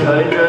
Bye.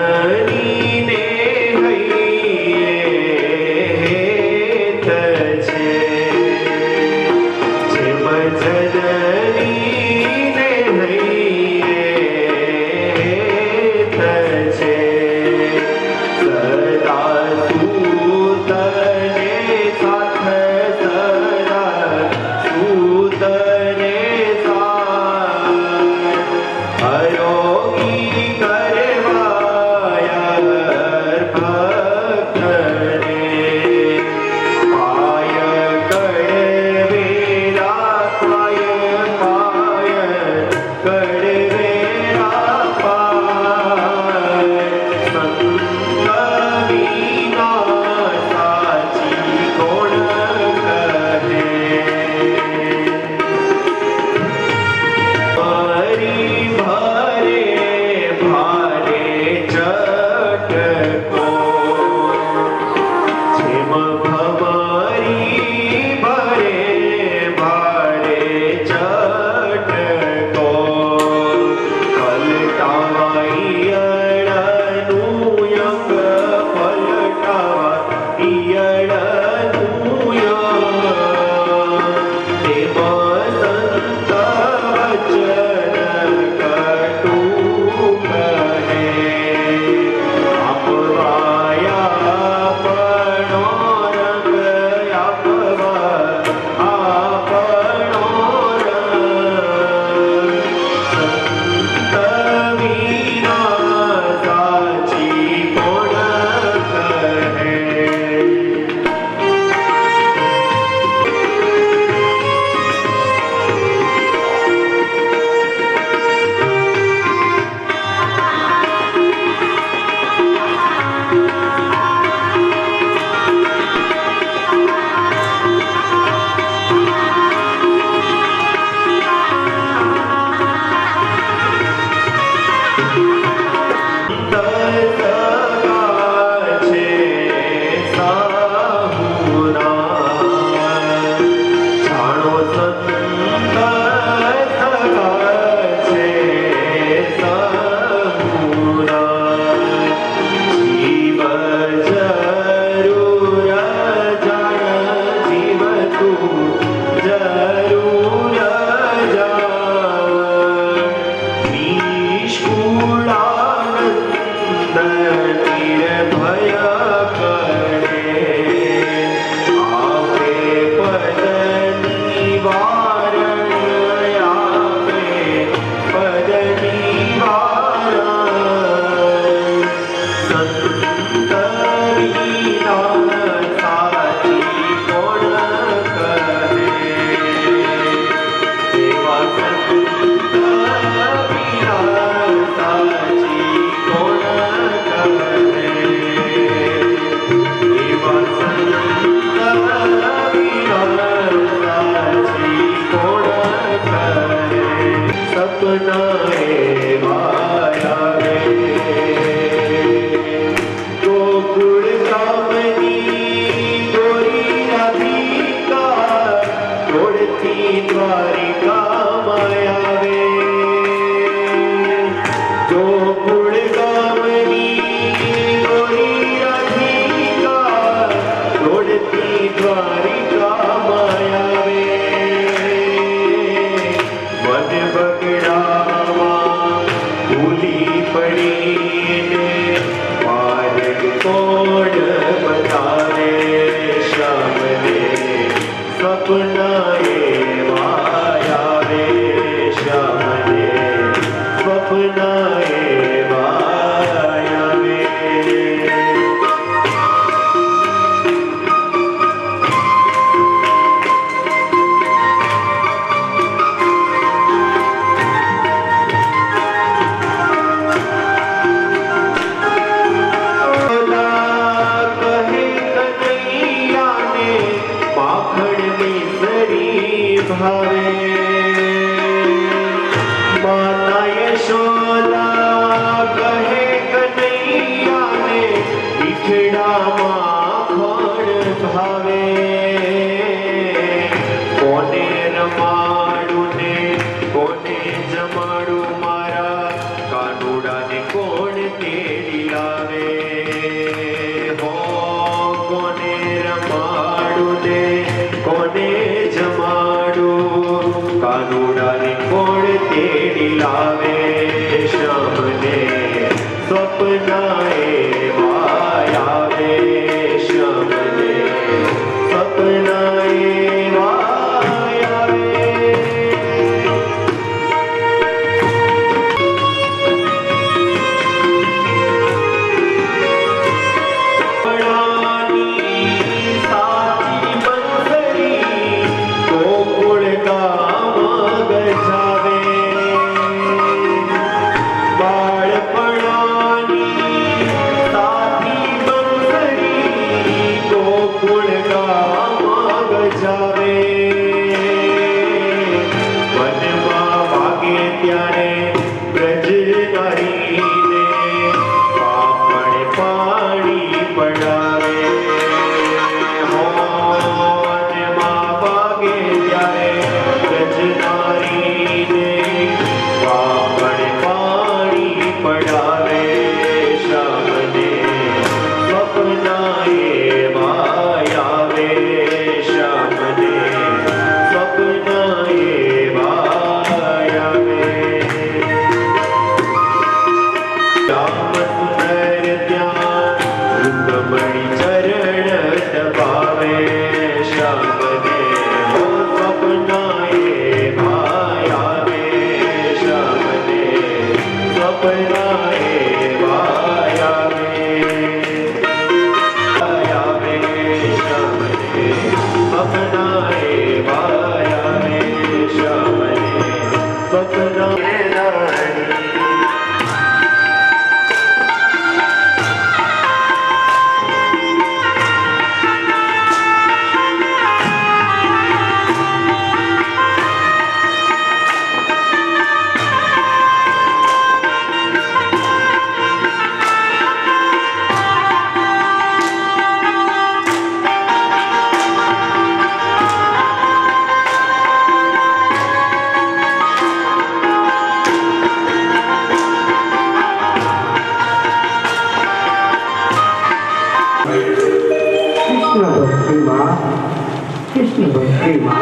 Krishna भक्ति में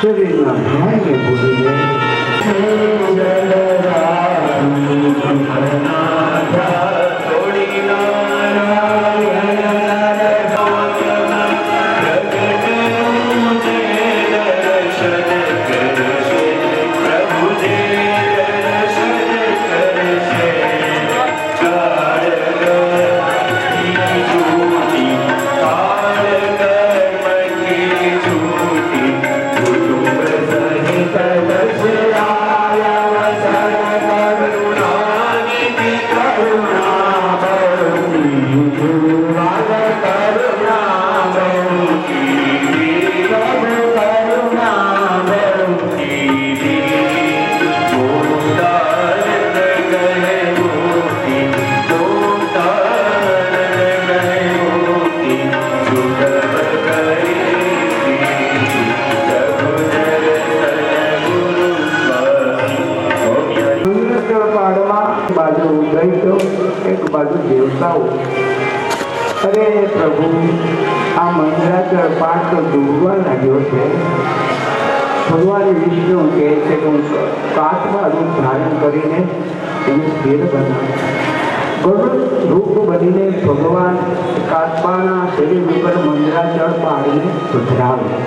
शरीर में ध्यान में भूलिए एक बाजू देवताओं अरे प्रभु आ मंदिराचल पाठ तो डूबवा लाग्यो है। भगवान विष्णु कहे काचमा रूप धारण करीने स्थिर बना गरुड़ रूप बनीने भगवान काचमाना शरीर पर मंदिराचल पाड़ीने पधरावे।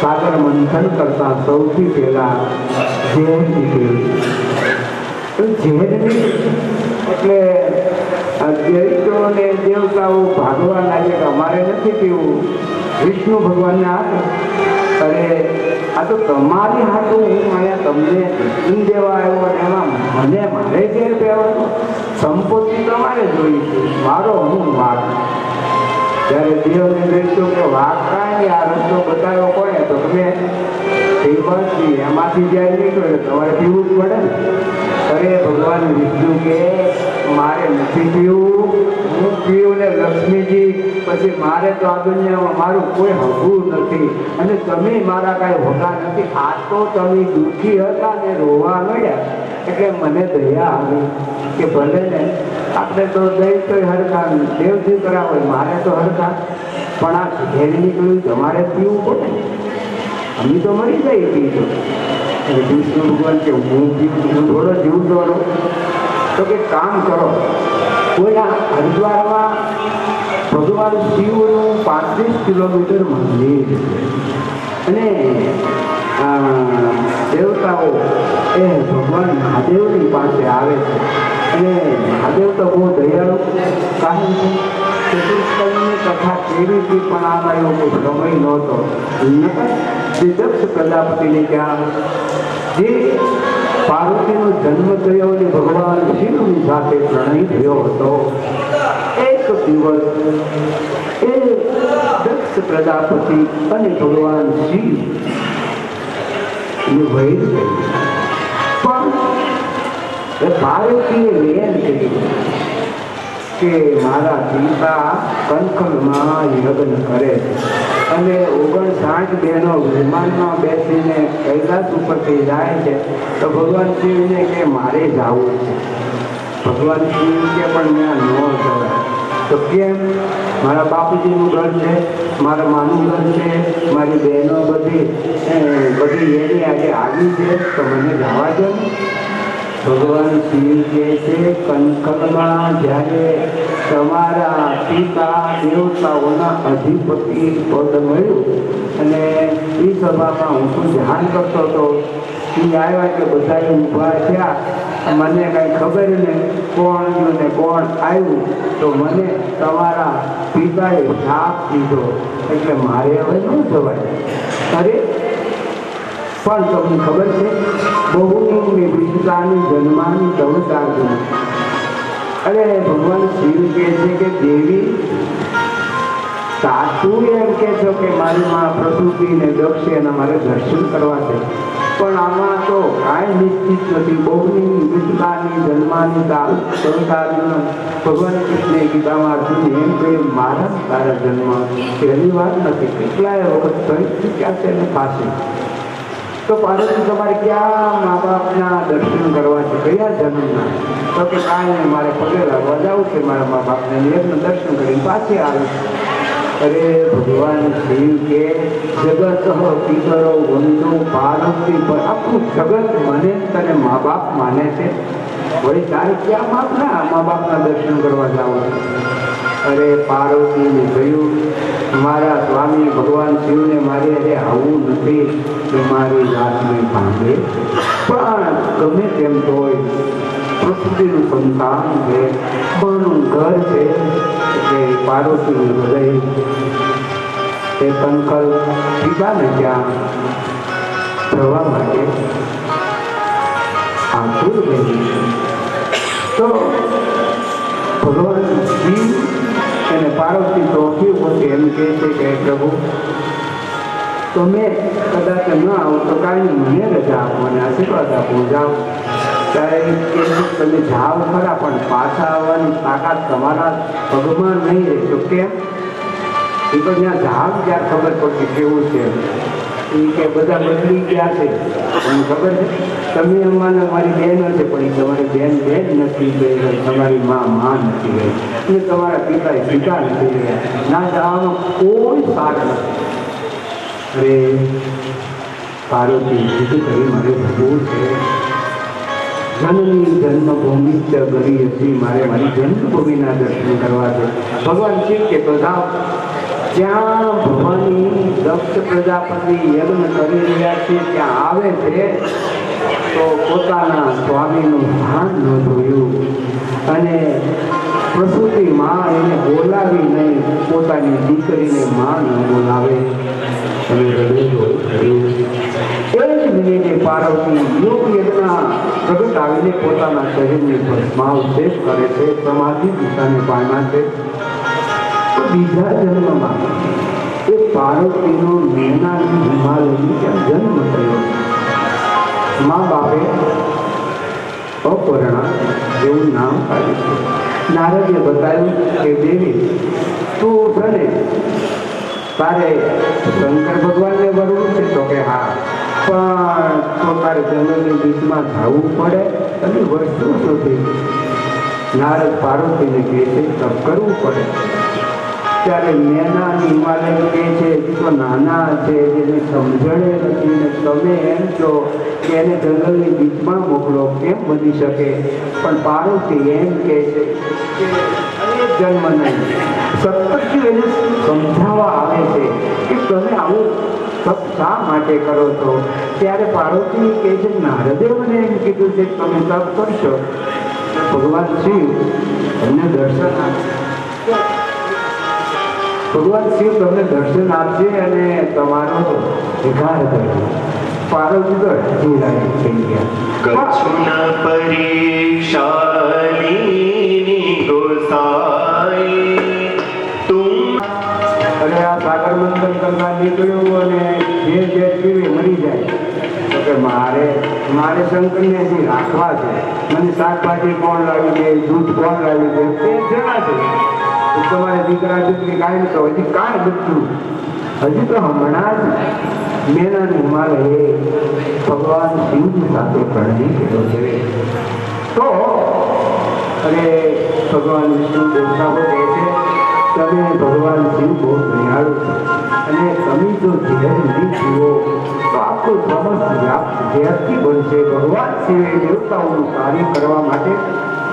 सागर मंथन करता सौथी पहला झेर निकळ्યું। झेरनी એટલે દૈત્યો ને દેવતાઓ ભાગવા લાગે કે અમારે નથી પીવું, વિષ્ણુ ભગવાનને હાથ અરે આ તો તમારી હાથું હું અહીંયા તમને દર્શન દેવા આવ્યો અને એમાં મને મારે ઘેર પહેવાનો સંપત્તિ તમારે જોઈ છે, મારો હું વાઘ। ત્યારે દેવને દૈત્યો કે વાઘ કાંઈ આ રસ્તો બતાવ્યો કોને તો તમે એમાંથી જાય નીકળે તમારે પીવું જ પડે ને। અરે ભગવાન વિષ્ણુ કે મારે નથી પીવું, હું પીવું ને લક્ષ્મીજી પછી મારે તો આ દુનિયામાં મારું કોઈ હકું નથી અને તમે મારા કાંઈ હોતા નથી। આ તો તમે દુઃખી હતા ને રોવા મળ્યા એટલે મને દયા આવી કે ભલે ને આપણે તો દઈ તો હરખા દેવજી કરાવે મારે તો હરખા પણ આ ઘેર નીકળ્યું તમારે પીવું પડે, અમે તો મરી જઈએ પીધું। અને વિષ્ણુ ભગવાન કે હું થોડો જીવ દોડો, તો કે કામ કરો, કોઈના હરિદ્વારમાં ભગવાન શિવનું 35 કિલોમીટર મંદિર અને દેવતાઓ એ ભગવાન મહાદેવની પાસે આવે છે. અને મહાદેવ તો બહુ દયાળુ કારણ છે. ચતુષ્કર્ણની કથા કેવી હતી પણ આમાં એવો કોઈ સમય નહોતો. જે દક્ષ પ્રજાપતિને ત્યાં જે પાર્વતીનો જન્મ થયો અને ભગવાન શિવની સાથે પ્રણય થયો હતો, એક દિવસ એ દક્ષ પ્રજાપતિ અને ભગવાન શિવ વૈર કર્યું. પણ પાર્વતીએ વેન કર્યું કે મારા પિતા કંકલમાં યજ્ઞ કરે અને 59 બહેનો વિમાનમાં બેસીને કૈલાસ ઉપરથી જાય છે. તો ભગવાન શિવને કે મારે જવું છે. ભગવાન શિવ કે પણ ત્યાં ન જવાય. તો કેમ? મારા બાપુજીનું ઘર છે, મારા માનું ઘર છે, મારી બહેનો બધી એની આજે આવી છે, તો મને જવા દો. ભગવાન શિવ કહે છે કંકલમાં જ્યારે તમારા પિતા દેવતાઓના અધિપતિ પદ મળ્યું અને એ સભામાં હું શું ધ્યાન કરતો હતો, એ આવ્યા કે બધા ઊભા થયા, મને કાંઈ ખબર નહીં કોણ ગયું ને કોણ આવ્યું, તો મને તમારા પિતાએ શાપ દીધો એટલે મારે હવે ન જવાય. અરે પણ તમને ખબર છે બહુની વિદ્યાની જન્માની તવતાર્જુન. અરે ભગવાન શિવ કહે છે કે દેવી સાચું એમ કે છો કે મારી માં પ્રસૂતિ ને દક્ષ એના મારે દર્શન કરવા છે, પણ આમાં તો કાંઈ નિશ્ચિત નથી. બહુની વિદ્યાની જન્માની તવતાર્જુન. ભગવાન કૃષ્ણે ગીતામાં અર્જુન એમ કહે મારા તારા જન્મ પહેલી વાત નથી, કેટલાય વખત થઈ ચૂક્યા છે ને પાસે. તો પાર્વતી તમારે ક્યાં મા બાપના દર્શન કરવા છે, કયા જન્મના? તો કે કાંઈ નહીં, મારે પગે લાગવા જવું છે મારા મા બાપને, એમનું દર્શન કરીને પાછી આવે. અરે ભગવાન શિવ કે જગત પિતરો વંદો પાર્વતી પર આખું જગત મને તને મા બાપ માને છે, વળી તારે ક્યાં મા બાપના દર્શન કરવા જાવ? અરે પાર્વતીને કહ્યું મારા સ્વામી ભગવાન શિવને મારે અરે આવું નથી કે મારી જાતને ભાંગે, પણ ગમે તેમ તો હોય પ્રકૃતિનું સંતાન છે, બનું ઘર છે, એટલે પાર્વતીનું હૃદય એ કંકલ પિતાને ત્યાં જવા માટે આતુર બની. તો ભગવાન શિવ અને પાર્વતી ચોથી વખતે એમ કહે છે કે પ્રભુ તમે કદાચ ન આવો તો કાંઈ મને રજા આપો અને આશીર્વાદ આપો, જાઓ. ત્યારે તમે જાઓ ખરા પણ પાછા આવવાની તાકાત તમારા પગમાં નહીં રહે. તો કેમ? એ તો ત્યાં જાવ ત્યાં ખબર પડશે કેવું છે. એ કે બધા બદલી ગયા છે, તમને ખબર છે, તમે અમારે મારી બહેનો છે પણ એ તમારી બેન નથી ગઈ, તમારી માં નથી ગઈ અને તમારા પિતા નથી ગયા, ના જવાનો કોઈ સાર નથી. અરે પાર્વતી સીધું કરી મારે ભૂલ છે, જનની જન્મભૂમિ ગરી હતી, મારે મારી જન્મભૂમિના દર્શન કરવા છે. ભગવાન શિવ કે તો જાઓ. જ્યાં ભવાની દક્ષ પ્રજાપતિ યજ્ઞ કરી રહ્યા છે ત્યાં આવે છે તો પોતાના સ્વામીનું ભાન ન જોયું અને પ્રસૂતિ માં એને બોલાવી નહીં, પોતાની દીકરીને માં ન બોલાવે અને હૃદય થયું. એ જ મિનિટે પાર્વતી યોગ યજ્ઞ પ્રગટાવીને પોતાના શરીરને ભસ્માવશેષ કરે છે, સમાધિ દિશાને પામ્યા છે. બીજા જન્મમાં એ પાર્વતીનો મેનાની હિમાલયની ત્યાં જન્મ થયો. મા બાપે અપર્ણા એવું નામ પાડ્યું છે. નારદે બતાવ્યું કે દેવી તું ભલે તારે શંકર ભગવાનને વરવું છે, તો કે હા, પણ તો તારે જંગલની બીચમાં જવું પડે અને વર્ષો સુધી નારદ પાર્વતીને કહે છે તપ કરવું પડે. ત્યારે મેના હિમાલય કે છે તો નાના છે, જેને સમજણે નથી ને તમે એમ છો કે એને જંગલની બીચમાં મોકલો, કેમ બની શકે? પણ પાર્વતી એમ કહે છે કે અનેક જન્મ નહીં. સતત એને સમજાવવા આવે છે કે તમે આવું તપ શા માટે કરો છો? ત્યારે પાર્વતી કહે છે નારદે મને એમ કીધું છે કે તમે તપ કરશો, ભગવાન શિવ તમને દર્શન આપશે. ભગવાન શિવ તમને દર્શન આપશે અને તમારો વિકાર કરશે. પાર્વતી તો હજી રાજી થઈ ગયા. કચ્છુન પરીક્ષાલીની ગોસાઈ તુમ. અને આ સાગર મંથન કરતા નીકળ્યું અને જે પીવે મરી જાય તો કે મારે શંકરને હજી રાખવા છે. મને શાકભાજી કોણ લાવી દે, દૂધ કોણ લાવી દે, તે જણા છે. તો તમારે દીકરા દીકરી કાંઈ તો હજી કાંઈ બધું હજી તો હમણાં જ મેના હિમાલયે ભગવાન શિવની સાથે પ્રણય કર્યો છે. તો અને ભગવાન વિષ્ણુ દેવતાઓ કહે છે તમે ભગવાન શિવ બહુ દયાળુ છો અને તમે જો ઝેર નહીં પીવો તો આખું સમસ્ત ઝેરથી બનશે. ભગવાન શિવે દેવતાઓનું કાર્ય કરવા માટે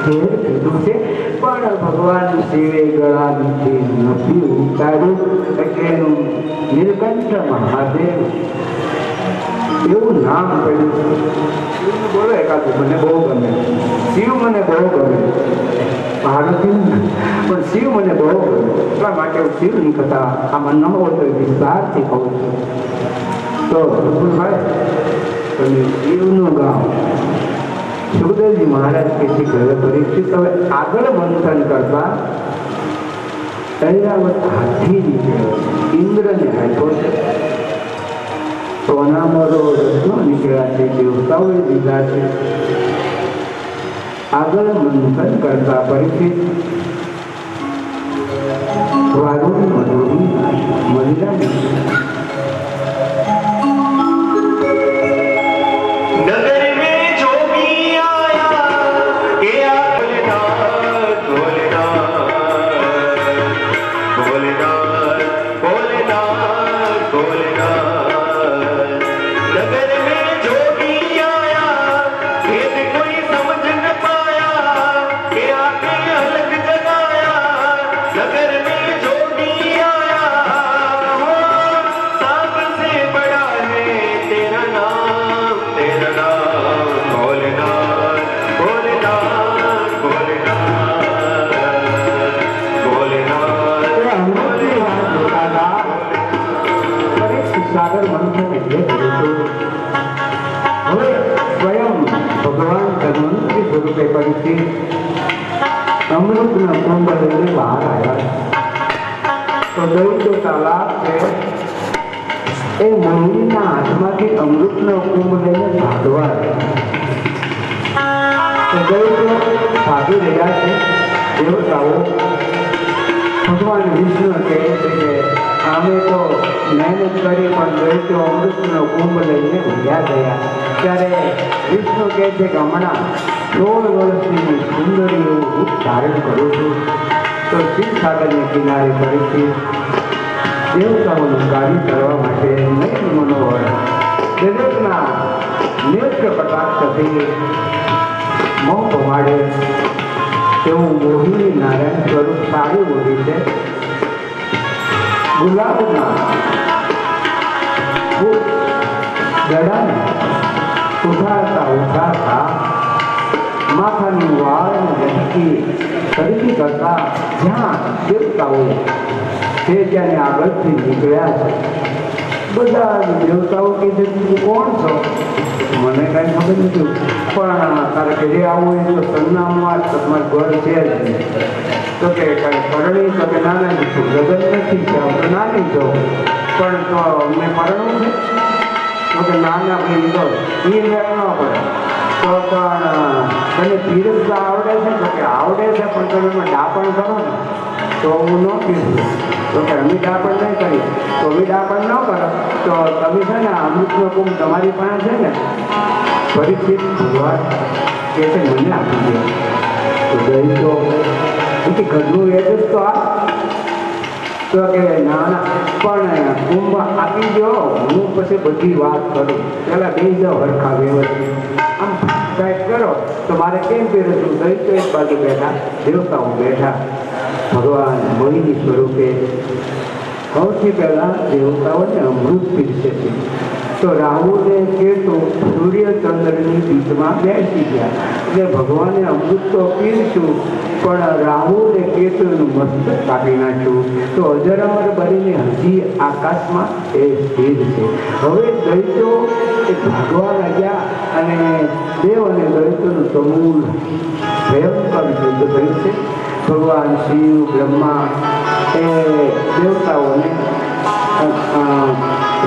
ઝેર પીધું છે, પણ ભગવાન શિવે ગળાથી નથી ઉતાર્યું એટલે એનું નીલકંઠ મહાદેવ એવું નામ પડ્યું છે. શિવનું બોલો એકાદું મને બહુ ગમે, શિવ મને બહુ ગમે. પાર્વતી પણ શિવ મને બહુ ગમે, એટલા માટે હું શિવની કથા આમાં ન હોય તો વિસ્તારથી કહું છું. તો ભાઈ તમે શિવનું ગામ. સુખદેવજી મહારાજ કે છે કે પરીક્ષિત હવે આગળ મંથન કરતા ઐરાવત હાથી નીકળ્યો, ઇન્દ્રને આપ્યો છે. સોનામરો રત્નો નીકળ્યા છે, દેવતાઓએ દીધા છે. આગળ મંથન કરતા પરીક્ષિત વાઘોની મધુરી મહિલા સાગર મંથન એટલે હવે સ્વયં ભગવાન ધન્વંતરી સ્વરૂપે પરીક્ષિત અમૃતના કુંભ લઈને બહાર આવ્યા. તો દૈત્ય તાલાબ છે એ મોહિનીના હાથમાંથી અમૃતનો કુંભ લઈને ભાગવા તો દૈત્યો ભાગી રહ્યા છે. દેવતાઓ ભગવાન વિષ્ણુ કહે છે કે અમે તો મહેનત કરી પણ દૈત્યો અમૃતનો કુંભ લઈને ભૂલ્યા ગયા. ત્યારે વિષ્ણુ કહે છે કે હમણાં 16 વર્ષની સુંદરી એવું રૂપ ધારણ કરું છું. તો ક્ષીરસાગરને કિનારે ફરીથી દેવતાઓનું કાર્ય કરવા માટે નયન મનોહર દરેકના નેત્ર કટાક્ષથી મોહ પમાડે તેવું મોહિની નારાયણ સ્વરૂપ સારી ઓળી છે. ગુલાબના ગળાને ઉઠાડતા માથાની વાળને લટકી ખરીદી કરતા જ્યાં દેવતાઓ તે ત્યાંને આગળથી નીકળ્યા છે. બધા દેવતાઓ કે છે તું કોણ છો? મને કાંઈ ખબર નથી, પણ તારે ઘરે આવવું હોય તો સરનામું તમારું ઘર છે જ નહીં. તો કે કાંઈ પરણી તો કે નાના છું, લગ્ન નથી છે, આપણે નાની છો, પણ તો અમને પરણવું છે? તો કે નાના ભાઈ તો એ મેળ ન પડે. તો પણ તને પીરસતા આવડે છે? તો કે આવડે છે, પણ તમે એમાં ડાપણ કરો ને તો હું ન પીરું. તો કે અમે ડાપણ નહીં કરીએ. તો બી ડાપણ ન કરો તો તમે છે ને અમૃતનો કુંભ તમારી પાસે છે ને પરીક્ષિત ભગવાન કે છે મને આપી દે. તો ગઈ તો ઘરનું એડ્રેસ તો આ તો કે ના ના પણ કુંભ આપી દો, હું પછી બધી વાત કરું, પેલા બે જાઓ હરખા વ્યવસ્થિત, આમ કાંઈક કરો તો મારે કેમ પહેરતું? દઈ તો એક બાજુ બેઠા, દેવતાઓ બેઠા, ભગવાન મોહિની સ્વરૂપે સૌથી પહેલા દેવતાઓને અમૃત પીરસે છે. તો રાહુલે કેતુ સૂર્યચંદ્રની બીચમાં બેસી ગયા, એટલે ભગવાને અમૃત તો પીરશું, પણ રાહુલે કેતુનું મસ્તક કાપી નાખ્યું. તો અજરામર બનીને હજી આકાશમાં એ સ્થિર છે. હવે દૈત્યો એ ભાગવા લાગ્યા અને દેવ અને દૈત્યોનું સમૂહ ભયંકર યુદ્ધ થયું છે. ભગવાન શિવ બ્રહ્મા એ દેવતાઓને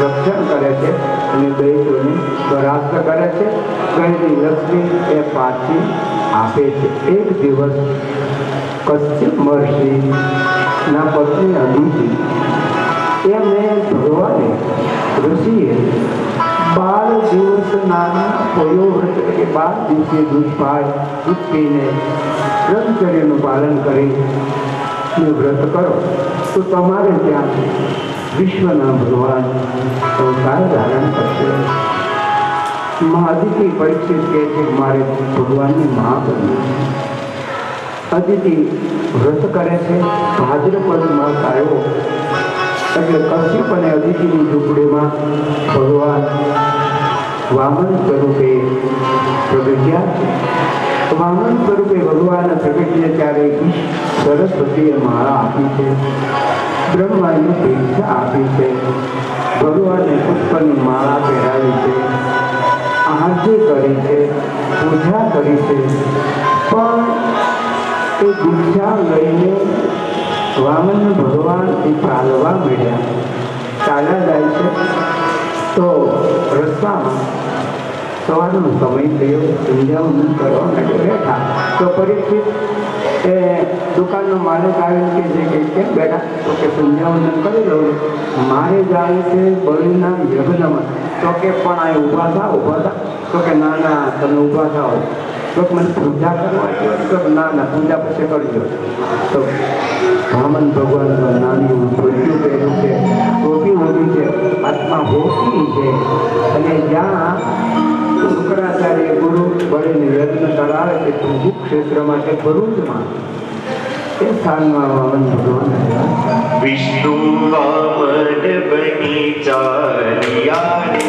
રક્ષણ કરે છે અને દૈત્યોને પરાસ્ત કરે છે. ગયેલી લક્ષ્મી એ પાછી આપે છે. એક દિવસ કશ્યપ મહર્ષિના પત્ની અદિતિ એમને ભગવાને ઋષિએ 12 દિવસ નાના પોયો વ્રત, એટલે કે 12 દિવસે દૂધ પાય, દૂધ પીને બ્રહ્મચર્યનું પાલન કરી વ્રત કરો તો તમારે ત્યાં વિશ્વના ભગવાન અવતાર ધારણ કરશે. અદિતિ પરીક્ષિત કહે છે મારે ભગવાનની મા બનવું. અદિતિ વ્રત કરે છે. ભાદ્રપદ માસ આવ્યો એટલે કશ્યપ અને અદિતિની ઝૂંપડીમાં ભગવાન વામન સ્વરૂપે પ્રગટ્યા છે. વામન સ્વરૂપે ભગવાન પ્રગટ્યા ત્યારે સરસ્વતીએ માળા આપી છે, બ્રહ્માને ભિક્ષા આપી છે, ભગવાને પુષ્પની માળા પહેરાવી છે, આરતી કરી છે, પૂજા કરી છે. પણ એ દીક્ષા લઈને વામન ભગવાન એ ચાલવા મળ્યા. ચાલ્યા જાય છે તો રસ્તામાં સવારનો સમય થયો, સંધ્યાવંદન કરવા માટે બેઠા. તો પરીક્ષિત એ દુકાનનો માલિક આવીને કહે છે કે કેમ બેઠા? તો કે સંધ્યાવંદન કરી લઉં, મારે જાય છે બળીના યજ્ઞમાં. તો કે પણ આ ઊભા થા. તો કે ના ના તમે ઊભા થાઓ. તો મને પૂજા કરવા દો. તો ના ના પૂજા પછી કરજો. તો વામન ભગવાન નાની ધોતિયું પહેર્યું છે, ટોપી ઓઢી છે, હાથમાં હોકી છે, અને જ્યાં શુક્રાચાર્ય ગુરુ બળીને યજ્ઞ કરાવે છે કુરુક્ષેત્રમાં કે ભરૂચમાં, એ સ્થાનમાં વામન ભગવાન આવ્યા. વિષ્ણુ વામન બની ચાલ્યા રે,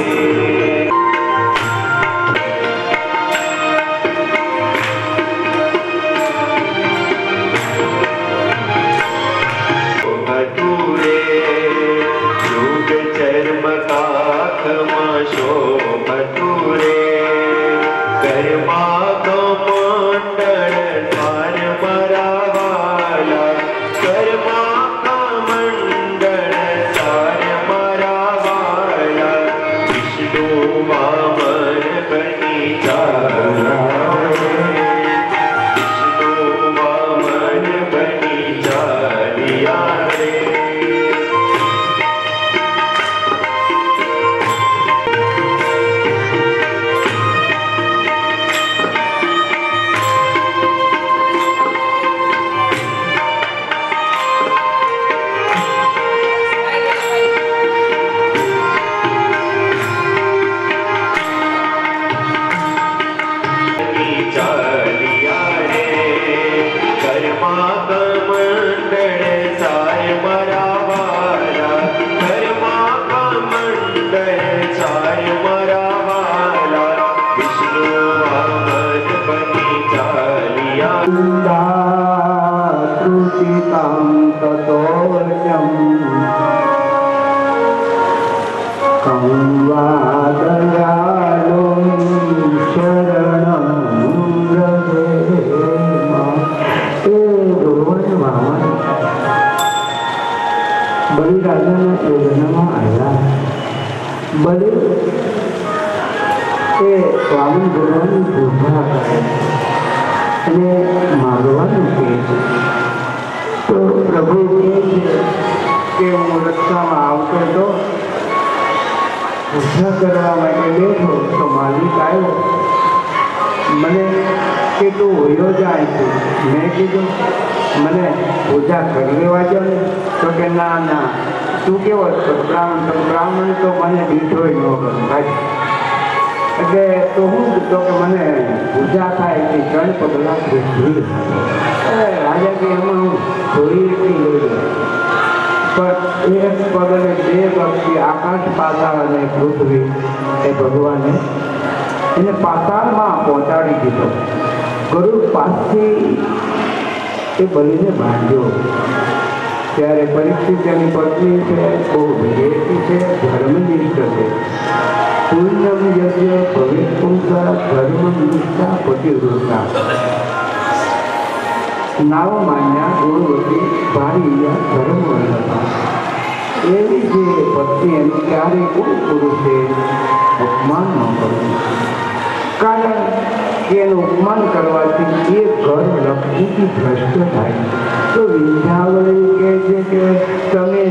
બલિરાજાના યજ્ઞમાં આવ્યા. બલિ એ વામન ભગવાનની પૂજા કરે અને માગવાનું કહે છે. તો પ્રભુ કહે છે કે હું રસ્તામાં આવતો હતો, પૂજા કરવા માટે બેઠો તો માલિક આવ્યો, મને કે તું હોયો જાય છે. મેં કીધું મને પૂજા કરી લેવા દો ને. તો કે ના ના, તું કેવો છો બ્રાહ્મણ? તો બ્રાહ્મણ તો મને દીઠોય ન ભાઈ. એટલે તો હું તો કે મને પૂજા થાય એટલી 3 પગલા પૃથ્વી. રાજા કે એમાં હું થોડી એટલી લઈ ગયો, પણ એક પગલે 2 પક્ષી આકાશ પાતાળ અને પૃથ્વી એ ભગવાને એને પાતાળમાં પહોંચાડી દીધો. ગરુડ પાસથી એ બલીને બાંધ્યો. ત્યારે પરીક્ષિત એની પત્ની છે, બહુ વિવેકી છે, ધર્મનિષ્ઠ છે. પુણ્યમ યજ્ઞ ભવિષ્ય પુંસા ધર્મ નિષ્ઠા પતિવૃતા નાવ માન્યા ગુણવતી ભારી ધર્મ વર્ણતા. એવી જે પત્ની એનું ક્યારેય કોઈ પુરુષે અપમાન ન કરવું. કારણ કે એનું અપમાન કરવાથી એ ઘર લક્ષ્મીથી ભ્રષ્ટ થાય. તો વિંધ્યાવળી કહે છે કે તમે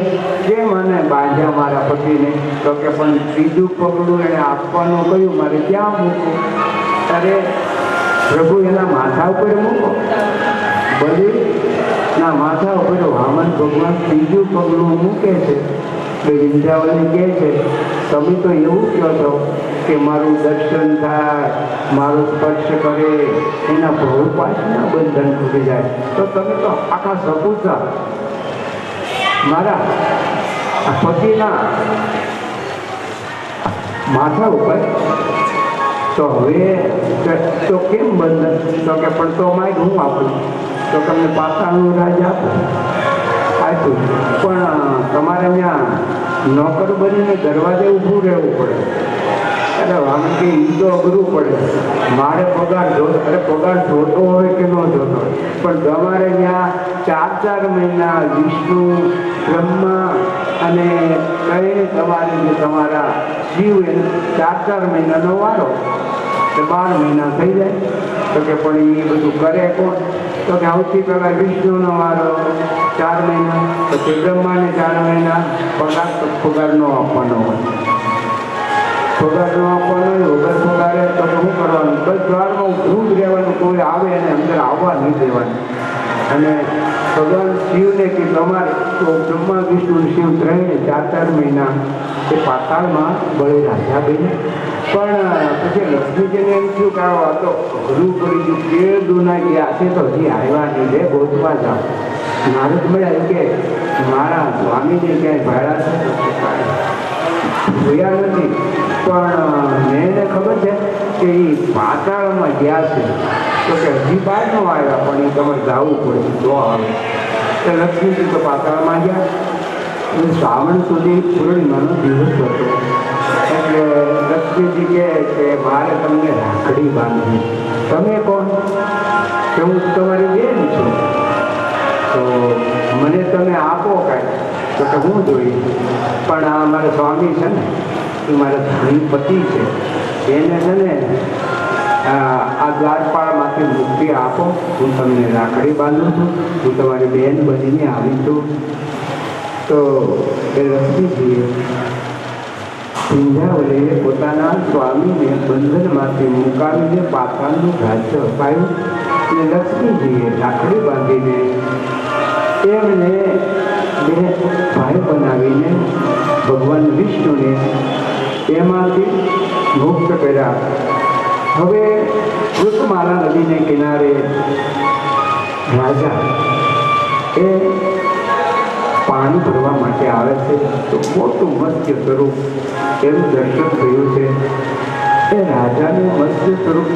કેમ મને બાંધ્યા મારા પતિને? તો કે પણ ત્રીજું પગલું એને આપવાનું કહ્યું, મારે ક્યાં મૂકવું? અરે પ્રભુ એના માથા ઉપર મૂકો. બલિના માથા ઉપર વામન ભગવાન ત્રીજું પગલું મૂકે છે. તો વિંધ્યાવળી કહે છે તમે તો એવું કહો છો કે મારું દર્શન થાય, મારો સ્પર્શ કરે, એના ભવપાશના બંધન તૂટી જાય. તો તમે તો આખા સપૂતા મારા પતિના માથા ઉપર. તો હવે તો કેમ બંધન? તો કે પણ તો માય હું આપું. તો તમને પાતાળનું રાજ આપું આપ્યું, પણ તમારે ત્યાં નોકર બનીને દરવાજે ઊભું રહેવું પડે. અરે આમ કે એ તો અઘરું પડે. મારે પગાર પગાર જોતો હોય કે ન જોતો હોય, પણ તમારે ત્યાં 4 મહિના વિષ્ણુ બ્રહ્મા અને કહીને તમારે જે તમારા શિવ એને 4 મહિનાનો વારો, તો 12 મહિના થઈ જાય. તો કે પણ એ બધું કરે કોણ? તો કે સૌથી પહેલાં વિષ્ણુનો વારો 4 મહિના, પછી બ્રહ્માને 4 મહિના પગાર ન આપવાનો હોય. પગાર ન આપવાનો હોય વગર પગારે તો શું કરવાનું? બસ દ્વારમાં ઊભું જ રહેવાનું, કોઈ આવે એને અંદર આવવા નહીં દેવાનું. અને ભગવાન શિવને કે તમારે તો બ્રહ્મા વિષ્ણુ શિવ 3-4 મહિના એ પાતાળમાં બળી રાજા બની. પણ પછી લક્ષ્મીજીને એમ થયું કે આ તો અઘરું કરી ગયું, કે દુના ગયા છે તો હજી આવ્યા નહીં, લે ગોતવા જાઓ. નારદ મળ્યા કે મારા સ્વામીને ક્યાંય ભાડા છે? જોયા નથી, પણ મેં એને ખબર છે કે એ પાતાળમાં ગયા છે. તો કે હજી બહાર ન આવ્યા, પણ એ તમારે જવું પડે જો આવે. તો લક્ષ્મીજી તો પાતાળમાં ગયા. શ્રાવણ સુધી પૂર્ણિમાનો દિવસ હતો. એટલે લક્ષ્મીજી કહે કે મારે તમને રાખડી બાંધવી. તમે કોણ? કે હું તમારી બેન છું. તો મને તમે આપો કાંઈ. તો કે હું જોઈ, પણ આ મારા સ્વામી છે ને એ મારા ધણી પતિ છે, એને છે ને આ દ્વારપાળમાંથી મુક્તિ આપો. હું તમને રાખડી બાંધું છું, હું તમારી બેન બનીને આવી છું. તો એ લક્ષ્મીજીએ વિંધ્યાવળીએ પોતાના સ્વામીને બંધનમાંથી મુકાવીને પાતાળનું રાજ્ય અપાયું. અને લક્ષ્મીજીએ રાખડી બાંધીને એમને 2 ભાઈ બનાવીને ભગવાન વિષ્ણુને એમાંથી મુક્ત કર્યા. હવે કૃતમાલા નદીને કિનારે રાજા એ પાણી ભરવા માટે આવે છે. તો મોટું મત્સ્ય સ્વરૂપ એનું દર્શન થયું છે. એ રાજાને મત્સ્ય સ્વરૂપ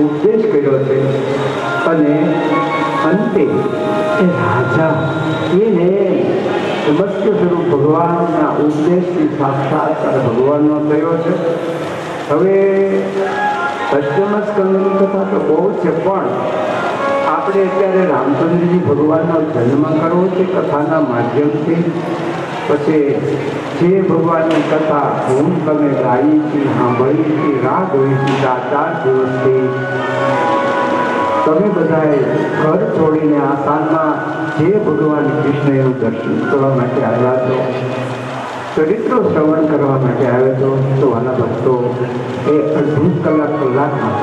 ઉપદેશ કર્યો છે. અને અંતે એ રાજા એને મત્સ્ય સ્વરૂપ ભગવાનના ઉપદેશથી સાક્ષાત્કાર ભગવાનનો થયો છે. હવે અષ્ટમ સ્કંદની કથા તો બહુ છે, પણ આપણે અત્યારે રામચંદ્રજી ભગવાનનો જન્મ કરવો છે કથાના માધ્યમથી. પછી જે ભગવાનની કથા હું તમે ગાઈ હતી, સાંભળી હતી, રાહ જોઈ હતી, 4 દિવસથી તમે બધાએ ઘર છોડીને આ સ્થાનમાં જે ભગવાન કૃષ્ણ એનું દર્શન કરવા માટે આવ્યા છો, ચરિત્રો શ્રવણ કરવા માટે આવ્યો છો. તો વાલા ભક્તો એ 18 કલાકમાં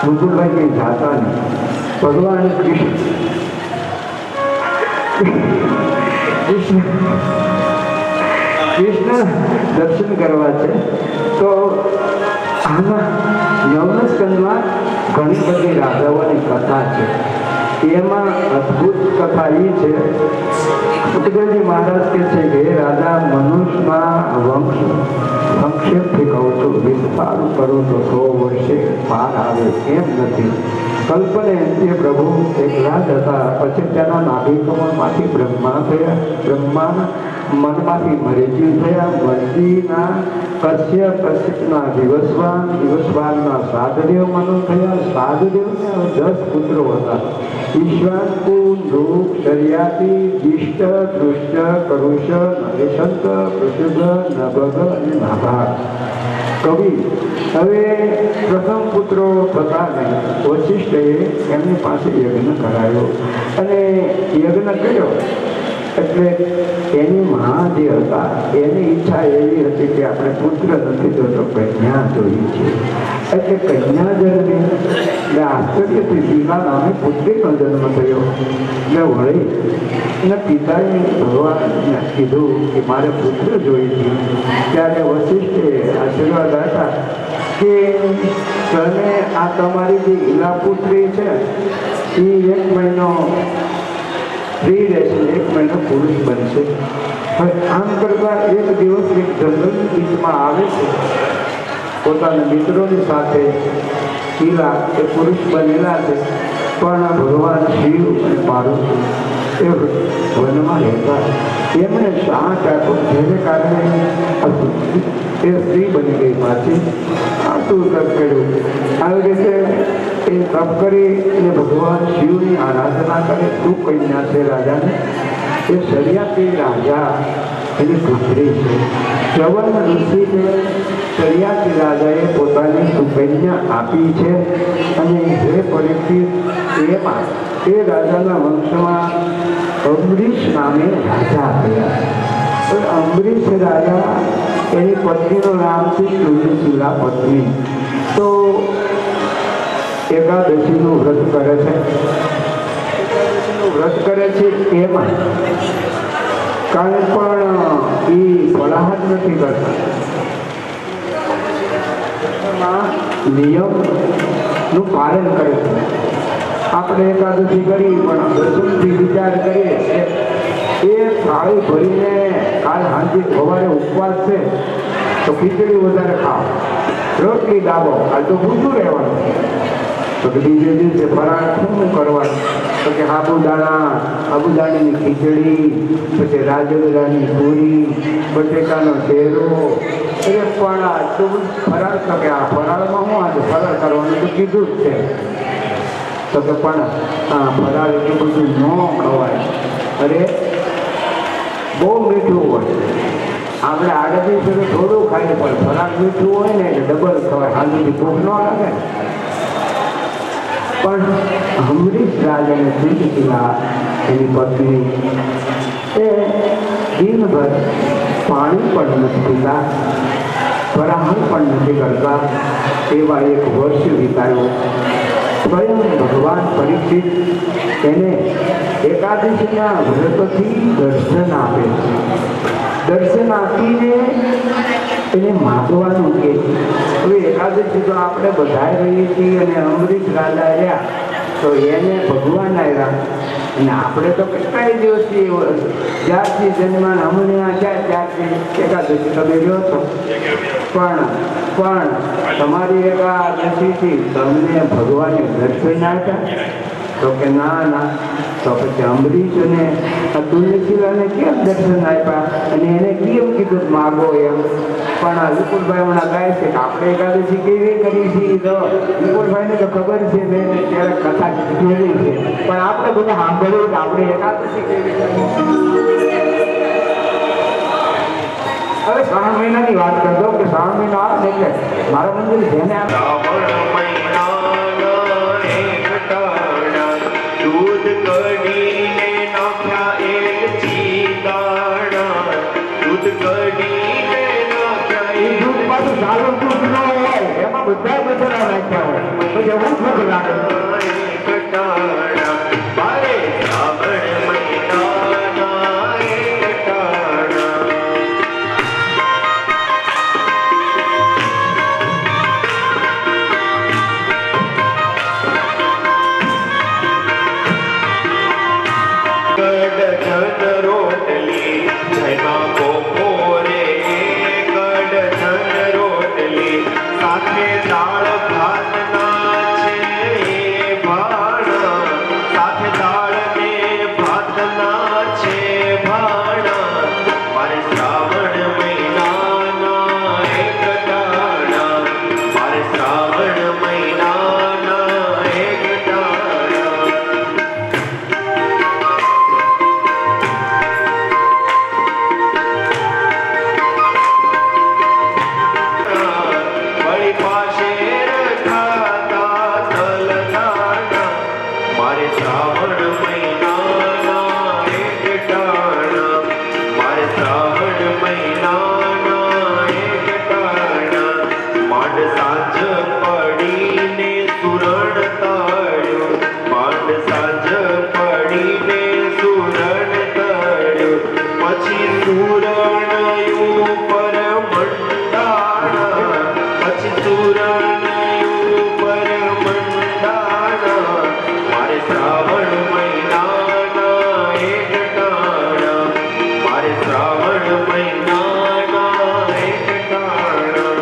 મુકુલભાઈ કંઈ જાતા નહીં. ભગવાન કૃષ્ણ દર્શન કરવા છે. તો આના 9મા સ્કંદમાં ઘણી બધી રાજાઓની કથા છે. એમાં અદ્ભુત કથા એ છે, ઉદગલજી મહારાજ કહે છે કે રાજા મનુષ્યના વંશ સંક્ષેપથી કહું છું, વિસ્તાર કરું તો 100 વર્ષે પાર આવે એમ નથી. કલ્પને તે પ્રભુ એકલા જ હતા. પછી તેના નાભિકમળમાંથી બ્રહ્મા થયા, બ્રહ્માના મનમાંથી મરીચી થયા, મરીચીના કશ્યપના દિવસવાનના સાધદેવ મનુ થયા. સાધદેવના 10 પુત્રો હતા. ઈશ્વાકુ, નૃપ, શર્યાતિ, જિષ્ટ, દૃષ્ટ, કરુષ, નરેશંત, પ્રસિદ્ધ, નભગ અને નાભાગ. કવિ હવે પ્રથમ પુત્રો થતા નહીં. વશિષ્ઠએ એમની પાસે યજ્ઞ કરાયો અને યજ્ઞ કર્યો એટલે એની મા જે હતા એની ઈચ્છા એવી હતી કે આપણે પુત્ર નથી જોતો, કન્યા જોઈએ છે. એટલે કન્યા જન્મી એટલે આશ્ચર્યથી દીવા નામે પુત્રીનો જન્મ થયો. એટલે વળી એના પિતાએ ભગવાનને કીધું કે મારે પુત્ર જોઈએ છે. ત્યારે વશિષ્ઠે આશીર્વાદ આપ્યા કે તને આ તમારી જે ઈલાપુત્રી છે એ 1 મહિનો ફ્રી રહેશે, 1 મહિનો પુરુષ બનશે. હવે આમ કરતા એક દિવસ એક જંગલની બીચમાં આવે છે, પોતાના મિત્રોની સાથે. ઈલા એ પુરુષ બનેલા છે, પણ ભગવાન શિવ અને પાર્વતી એ વનમાં રહેતા. એમણે શાંત આપ્યો, જેને કારણે એ સ્ત્રી બની ગઈ પાછી. આટલું તપ કર્યું. આવી રીતે એ તપ કરી અને ભગવાન શિવની આરાધના કરે. શું કન્યા છે રાજાને? એ શર્યાતી રાજા એની પુત્રી છે. ચવન ઋષિને શર્યાતી રાજાએ પોતાની સુકન્યા આપી છે. અને હે પરીક્ષિત, એમાં એ રાજાના વંશમાં અંબરીશ નામે રાજા થયા. પણ અંબરીશ રાજા એની પત્નીનું નામ છે તુલસીલા પત્ની. તો એકાદશીનું વ્રત કરે છે. એકાદશીનું વ્રત કરે છે એમાં કાંઈ પણ એ ફળાહાર નથી કરતા. નિયમનું પાલન કરે છે. આપણે એકાદશી કરી પણ દર્શનથી વિચાર કરીએ એ થાળી ભરીને કાલ સાંજે સવારે ઉપવાસ છે તો ખીચડી વધારે ખાઓ, રોટલી દાબો, કાલ તો ભૂખું રહેવાનું. તો કે બીજે દિવસે ફરાળ શું કરવાનું? તો કે સાબુદાણાની ખીચડી, પછી રાજગરાની પૂરી, બટેકાનો શેરો. એટલે પણ આટલું બધું ફરાળ. તો કે આ ફરાળમાં શું આજે ફરાળ કરવાનું તો કીધું જ છે. તો કે પણ ફરાળ એટલું બધું ન ખવાય. અરે બહુ મીઠું હોય. આપણે આડેથી સુધી થોડું ખાઈએ પણ ફરાળ મીઠું હોય ને એટલે ડબલ ખવાય. હાલથી ભૂખ ન લાગે. પણ અંબરીશ રાજાને તુલસીલા એની પત્ની એ દિનભર પાણી પણ નથી પીતા, ફરાળ પણ નથી કરતા. એવા 1 વર્ષ વિતાયો. સ્વયં ભગવાન પરીક્ષિત એને એકાદશીના વ્રતથી દર્શન આપે છે. દર્શન આપીને એને માગવાનું કે હવે એકાદશી તો આપણે બધા રહીએ છીએ અને અંબરીશ રાજા રહ્યા તો એને ભગવાન આવ્યા અને આપણે તો કેટલાય દિવસથી જ્યારથી જન્મના અમને ત્યારથી એકાદશી તમે રહ્યો છો. પણ તમારી એકાદશીથી તમને ભગવાને દર્શન આપ્યા? તો કે ના. તો પછી અંબરીશ અને તુલસીલાને કેમ દર્શન આપ્યા અને એને કેમ કીધું માગો એમ? પણ આ વિપુલભાઈ હમણાં કહે છે કે આપણે એકાદશી કેવી કરી છીએ. તો વિપુલભાઈને તો ખબર છે, મેં ત્યારે કથા કીધેલી છે, પણ આપણે બધા સાંભળ્યું કે આપણે એકાદશી કેવી કરી. હવે 3 મહિનાની વાત કરજો કે 3 મહિનો આવે ને એટલે મારા મંદિર જેને દૂધ કઢીને નાખ્યા એલચી દાણા, દૂધ કઢીને નાખ્યા. દૂધ પાછું સારું દૂધ ન હોય, એમાં બધા નાખ્યા હોય. કેવું દુઃખ લાગે. એકટાણા મારે શ્રાવણ મહિનાના એકટાણા. કડધન રોટલી જયમાં બપોરે, કડધન રોટલી સાથે દાળ ભાતના છે ભાણા, સાથે દાળ ને ભાતના છે ભાણા. મારે શ્રાવણ મહિનાના એકટાણા, મારે શ્રાવણ મહિનાના એકટાણા. વળી પાસે રખાતા તલદાણા, મારે શ્રાવણ મહિનાના એકટાણા, મારે શ્રાવણ મહિનાના એકટાણા. માંડ સાંજ પડીને સુરણ તાળ્યું, માંડ સાંજ પડીને સુરણ તાળ્યું, પછી સુરણ ઉપર મંડાણા, પછી સુરણ ઉપર મંડાણા. મારે શ્રાવણ મહિનાના એકટાણા, મારે શ્રાવણ મહિનાના એકટાણા.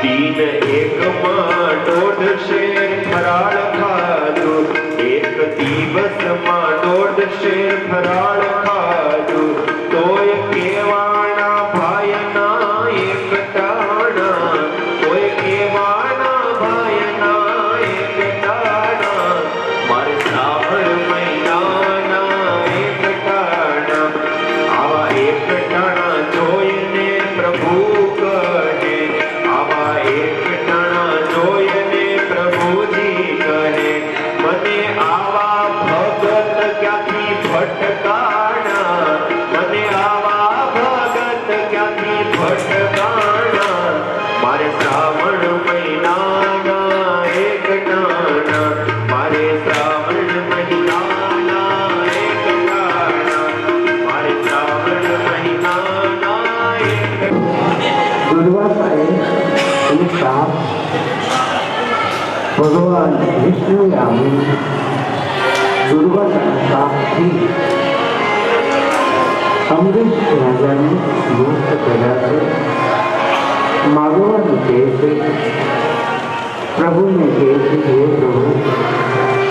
દિન એકમાં દોઢ શેર ફરાળ ખાધું, એક દિવસમાં દોઢ શેર ફરાળ ખાધું, તોય કેવાણા ભાઈના એકટાણા, તોય કેવાણા ભાઈના એકટાણા. મારે શ્રાવણ મહિનાના એકટાણા, આવા એકટાણા જોઈને પ્રભુ કહે, આવા એકટાણા જોઈને પ્રભુજી કહે, મને આવા ભગત ક્યાંથી ભટકાણા, મને આવા ભગત ક્યાંથી ભટકાણા. મારે શ્રાવણ મહિનાના એકટાણા, મારે શ્રાવણ મહિનાના એકટાણા, મારે શ્રાવણ મહિનાના એકટાણા. દુર્વાસાએ એને શ્રાપ ભગવાન વિષ્ણુએ આપ્યો. દુર્વાસાના શ્રાપથી અમરીશ રાજાને મુક્ત કર્યા છે. માગવાનું કહે છે, પ્રભુને કહે છે, હે પ્રભુ,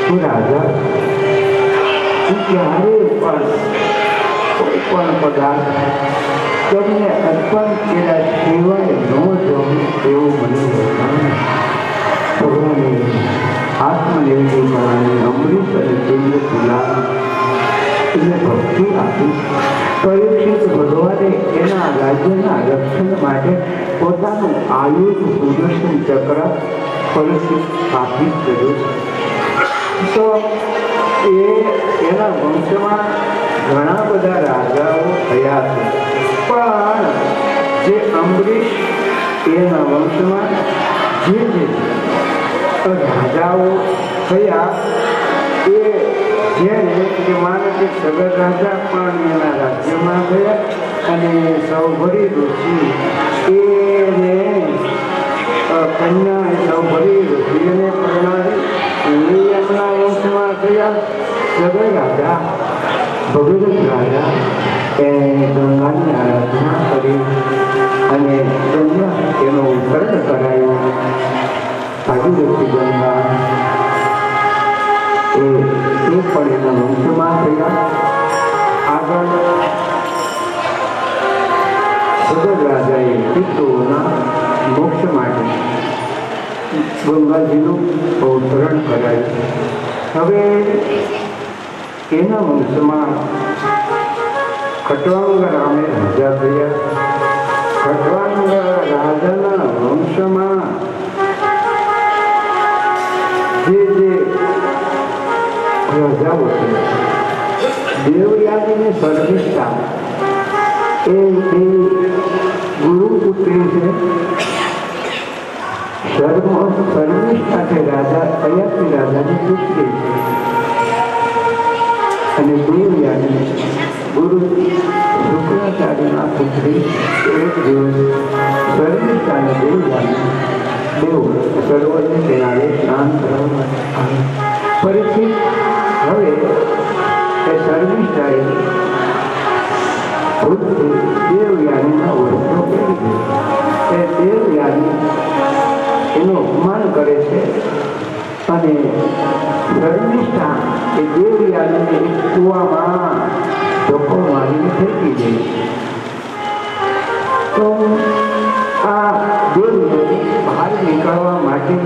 હું રાજા, હું ક્યારે પણ કોઈ પણ પદાર્થ તમને અર્પણ કર્યા સિવાય ન જવું એવું મને વર્ણન. ભગવાને આત્મનિર્ભર કરવાની અમૃત અને દિવ્ય તુલા એને ભક્તિ આપી. પરીક્ષિત ભગવાને એના રાજ્યના રક્ષણ માટે પોતાનું આયુધ સુદર્શન ચક્ર પરીક્ષિત સ્થાપિત કર્યું. તો એના વંશમાં ઘણા બધા રાજાઓ થયા છે, પણ જે અમરીશ એના વંશમાં જે રાજાઓ થયા એ જેને કે માને કે સગર રાજા પણ એના રાજ્યમાં થયા, અને સૌભરી ઋષિ એને કન્યા સૌભરી ઋષિને પરણાવી એમના વંશમાં થયા. સગર રાજા ભગવત રાજા એ ગંગાની આરાધના કરી અને ગંગા એનો ઉત્તરણ કરાયો. ભાગીરથી ગંગા એ પણ એના વંશમાં થયા. આગળ સગર રાજાએ પિતૃઓના મોક્ષ માટે ગંગાજીનું અવતરણ કરાયું. હવે એના વંશમાં ખટવાંગ રામે રાજા થયા. ખટવાંગ રાજાના વંશમાં જે રજાઓ છે. દેવયાની અને શર્મિષ્ઠા એ બે ગુરુપુત્રી છે. શર્મિષ્ઠા છે અયાતિ રાજાની પુત્રી છે અને દેવયાની ગુરુ શુક્રાચાર્યના પુત્રી. એક દિવસ શર્મિષ્ઠા અને દેવયાની દેવ સરોવરની કિનારે સ્નાન કરવા આવે. ફરીથી હવે એ શર્મિષ્ઠાએ દેવયાનીના વસ્ત્રો પહેરી દીધા. એ દેવયાની એનું અપમાન કરે છે અને શર્મિષ્ઠા એ દેવયાનીને એક કૂવામાં ધોકો મારીને ફેંકી દે. તો આ દેવયાની બહાર નીકળવા માટે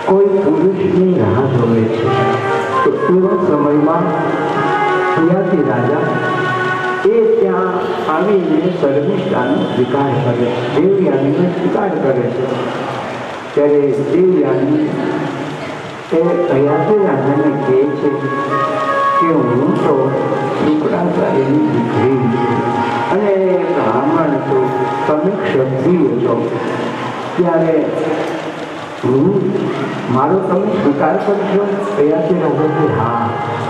કોઈ પુરુષની રાહ જોવે છે. તો એવા સમયમાં અયાતિ રાજા એ ત્યાં આવીને શર્મિષ્ઠાનો સ્વીકાર કરે છે, દેવયાનીનો સ્વીકાર કરે છે. ત્યારે દેવયાની એ અયાતિ રાજાને કહે છે કે હું તો શુક્રાચાર્યની દીકરી અને બ્રાહ્મણ છું, તમે ક્ષત્રિય છો, ત્યારે મારો તમે સ્વીકાર કરશો? અયાતિ રાજા કે હા,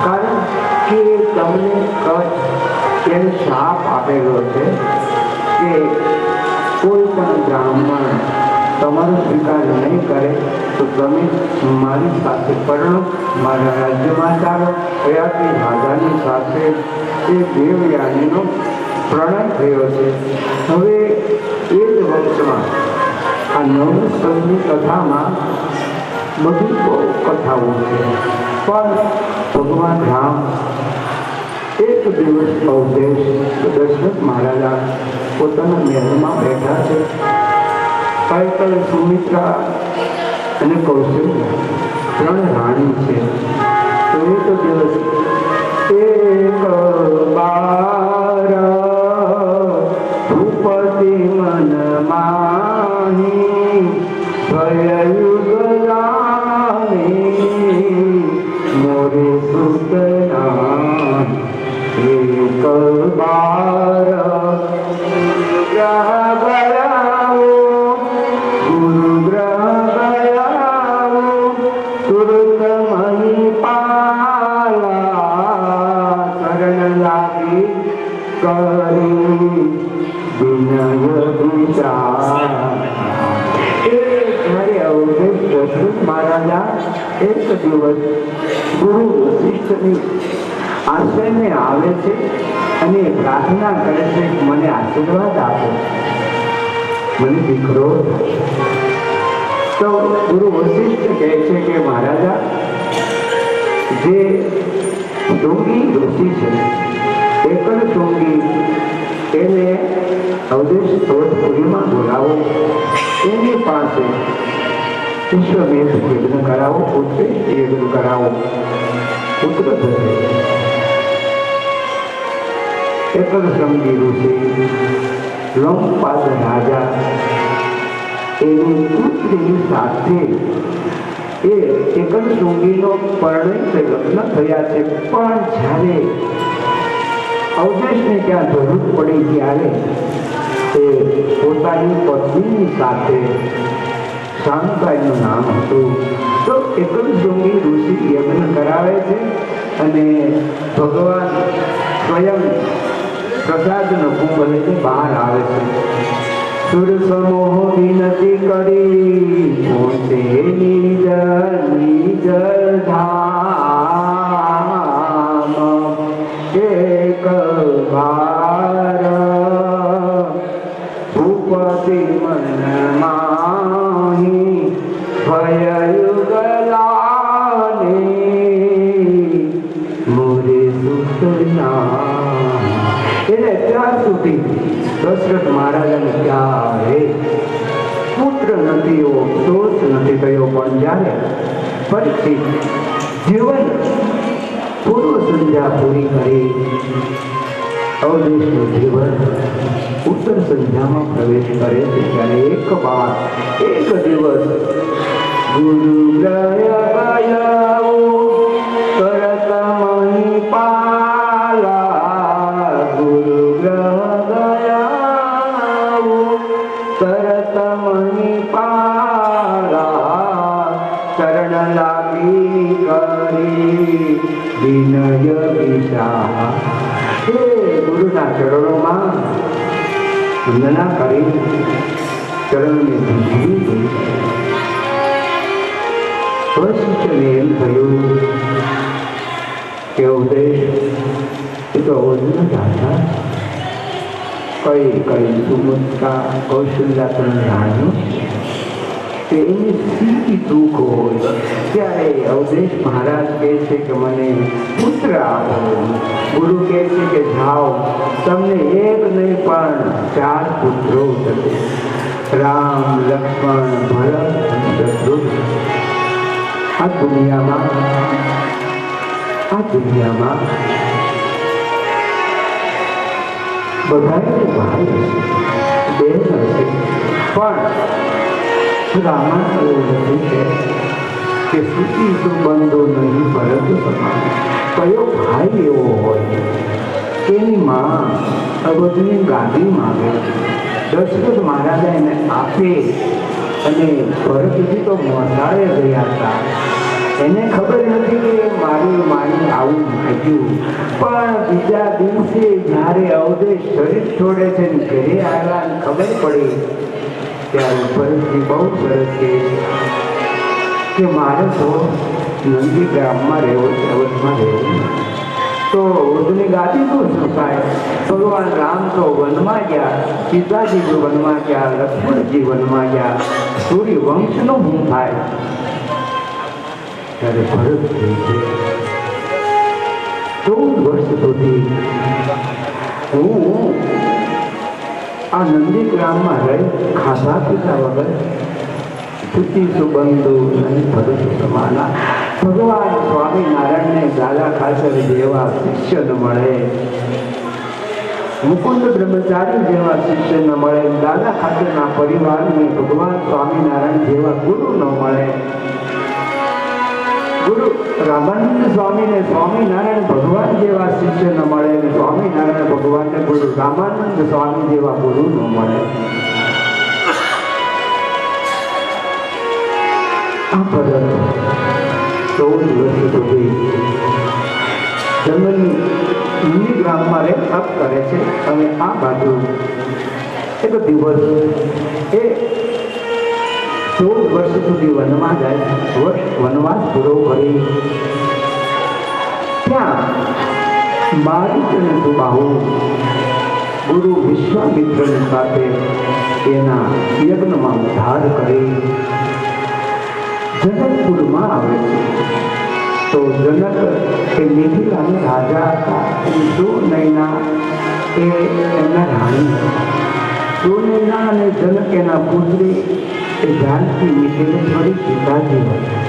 કારણ કે તમને એને શાપ આપેલો છે કે કોઈ પણ બ્રાહ્મણ તમારો સ્વીકાર નહીં કરે તો તમે મારી સાથે પરણો, મારા રાજ્યમાં ચાલો. અયાતિ રાજાની સાથે એ દેવયાનીનો પ્રણય થયો છે. હવે એ જ વર્ષમાં આ નવસ્કંદની કથામાં બધી બહુ કથાઓ છે, પણ ભગવાન રામ એક દિવસ અવધેશ દશરથ મહારાજા પોતાના મહેલમાં બેઠા છે. કૈકલ, સુમિત્રા અને કૌશલ્યા 3 રાણી છે. તો એક દિવસ એક બાર ભૂપતિ મન માહી ભયયુગલાની મોરે સુતના એક બાર ગુરુગ્રહ ગયાવો તુરત મહિપાલા શરણ લાગી કરી વિનય વિચાર. મહારાજા એક દિવસ ગુરુ વશિષ્ઠની આશ્રમે આવે છે અને પ્રાર્થના કરે છે કે મને આશીર્વાદ આપો, મને દીકરો. તો ગુરુ વશિષ્ઠ કહે છે કે મહારાજા, જે શૃંગી ઋષિ છે એકલ શૃંગી, એને અવધેશ સ્ત્રોતપુરીમાં બોલાવો, એની પાસે વિશ્વમેધ યજ્ઞ કરાવો, પુત્રે યજ્ઞ કરાવો, પુત્ર થશે. એકલ શૃંગી ઋષિ લોમપાદ રાજા એની પુત્રીની સાથે એ એકલ શૃંગીનો પરણિત લગ્ન થયા છે. પણ જ્યારે અવધેશને ત્યાં જરૂર પડી ત્યારે એ પોતાની પત્નીની સાથે, શાંતાઈનું નામ હતું, તો એકલ શૃંગી ઋષિ યજ્ઞ કરાવે છે અને ભગવાન સ્વયં પ્રસાદનો કુંભ લઈને બહાર આવે છે. સુર સમોહ વિનતી કરી પોતે નિજ નિજ ધામ એક વાર ભૂપતિ મન માહી ભયયુગલાની મોરે સુખના. એને અત્યાર સુધી દશરથ મહારાજાને ક્યારે પુત્ર નથી એવો અફસોસ નથી થયો, પણ જ્યારે ફરીથી જીવન પૂર્વ સંધ્યા પૂરી કરી અવધેશનું જીવન ઉત્તર સંધ્યામાં પ્રવેશ કરે છે ત્યારે એક દિવસ ગુરુ ગ્રહ ગયાવો તરત દીધા. એ ગુરુના ચરણોમાં વંદના કરી ચરણને ભીંજવી. શિષ્યને એમ થયું કે ઉદય એ તો અવધના દાદા કઈ સુમુદકા કૌશલ્યા તમે જાણ્યો કે એની સ્થિતિ દુઃખ હોય ત્યારે અવધેશ મહારાજ કહે છે કે મને પુત્ર આપો. ગુરુ કહે છે કે જાઓ, તમને એક નહીં પણ 4 પુત્રો થશે, રામ, લક્ષ્મણ, ભરત અને શત્રુઘ્ન. આ દુનિયામાં બધાને ભાઈ હશે, બેન હશે, પણ રામાયણ એવું લખ્યું છે કે સુખી બંધો નહીં પરંતુ સમાન. કયો ભાઈ એવો હોય તેની માં અવધની ગાદી માંગે, દશરથ મહારાજા એને આપે અને ભરતજી તો મોસાળે ગયા હતા. એને ખબર નથી કે મારી માની આવું માંગ્યું, પણ બીજા દિવસે જ્યારે અવધેશ શરીર છોડે છે ને ઘરે આવ્યા ખબર પડી ત્યારે ભરતજી બહુ સરસ કે મારે તો નંદી ગ્રામમાં રહેવું છે, અવધમાં રહેવું. તો અવધની ગાદી તો શું થાય? ભગવાન રામ તો વનમાં ગયા, સીતાજી વનમાં ગયા, લક્ષ્મણજી વનમાં ગયા, સૂર્યવંશનું શું થાય? ત્યારે ભરત કહે છે 14 વર્ષ સુધી હું આ નંદી ગ્રામમાં રહી ખાધા પીધા વગર સુતી સુબંધુ નહીં ભરત સમાના. ભગવાન સ્વામિનારાયણને દાદા ખાચર જેવા શિષ્ય ન મળે, મુકુંદ બ્રહ્મચારી જેવા શિષ્ય ન મળે, દાદા ખાચરના પરિવારને ભગવાન સ્વામિનારાયણ જેવા ગુરુ ન મળે. ગુરુ રામાનંદ સ્વામીને સ્વામિનારાયણ ભગવાન જેવા શિષ્ય ન મળે, અને સ્વામિનારાયણ ભગવાનને ગુરુ રામાનંદ સ્વામી જેવા ગુરુ ન મળે. આ પદ 14 વર્ષ સુધી જંગલની ગ્રામમાં રહે તપ કરે છે. અને આ બાજુ એક દિવસ એ 14 વર્ષ સુધી વનમાં જાય, વનવાસ પૂરો કરી ત્યાં મારીચ અને સુબાહુ ગુરુ વિશ્વામિત્રની સાથે એના યજ્ઞમાં ઉદ્ધાર કરી જનકપુરમાં આવે છે. તો જનક એ મિથિલાના રાજા હતા, સુનયના એ એમના રાણી. સુનયના અને જનક એના પુત્રી એ જાનકી મિથિલેશ્વરી સીતાજી હતા.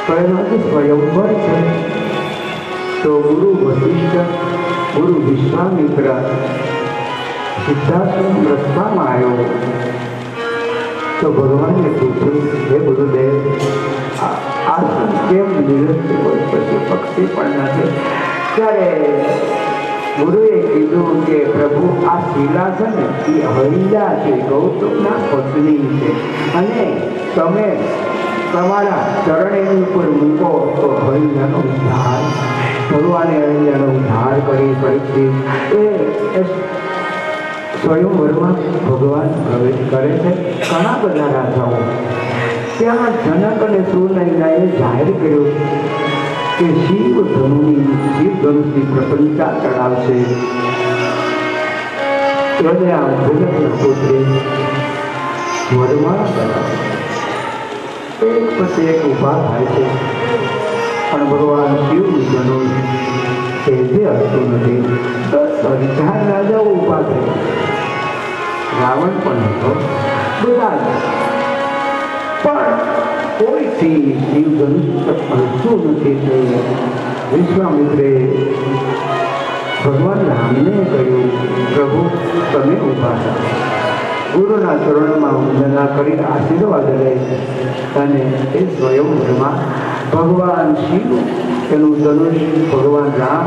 પણ સ્વયંવર છે. તો ગુરુ વશિષ્ઠ, ગુરુ વિશ્વામિત્ર સિદ્ધાશ્રમ રસ્તામાં આવ્યો તો ભગવાનને પૂછ્યું, હે ગુરુદેવ, આશ્રમ કેમ નિરંતર હોય, પછી પક્ષી પણ નથી? ત્યારે ગુરુએ કીધું કે પ્રભુ આ શિલા છે ને એ હરિયા છે, ગૌતમના પત્ની છે, અને તમે તમારા ચરણ એની ઉપર મૂકો તો હરિયાનો ઉદ્ધાર. ભગવાને હરિયાનો ઉદ્ધાર કરી પરીક્ષિત એ સ્વયંવરમાં ભગવાન પ્રવેશ કરે છે. ઘણા બધા રાજાઓ ત્યાં જનક અને સુનયનાએ જાહેર કર્યું કે શિવ ધનુની પ્રશંસા ચડાવશે. એને આ જનકના પુત્રી વરમાળા કરાવે. એક પછી એક ઊભા થાય છે, પણ ભગવાન શિવનું ધનુષ એ જે હતું નથી. 10,000 રાજાઓ ઊભા થયા, રાવણ પણ હતો, બધા પણ કોઈથી શિવ ધનુષ હલતું નથી થયું. વિશ્વામિત્રે ભગવાન રામને કહ્યું, પ્રભુ તમે ઊભા હતા. ગુરુના ચરણમાં વંદના કરી આશીર્વાદ લે અને એ સ્વયંવરમાં ભગવાન શિવ એનું ધનુષ ભગવાન રામ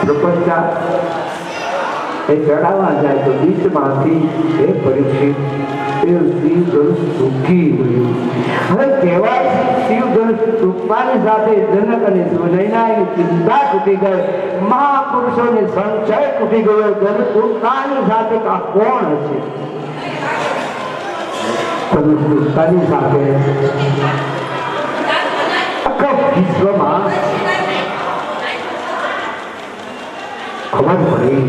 પ્રપંચા એ ચડાવવા જાય તો બીચમાંથી એ પરીક્ષિત એ શિવ ધનુષ સૂકી ગયું. હવે કહેવાય શિવધનુષ તૂટવાની સાથે જનક અને સુનયનાની ચિંતા તૂટી ગઈ, મહાપુરુષોને સંશય તૂટી ગયો. ધનુષ તૂટવાની સાથે આ કોણ હશે? ધનુષ તૂટવાની સાથે આખા વિશ્વમાં ખબર પડી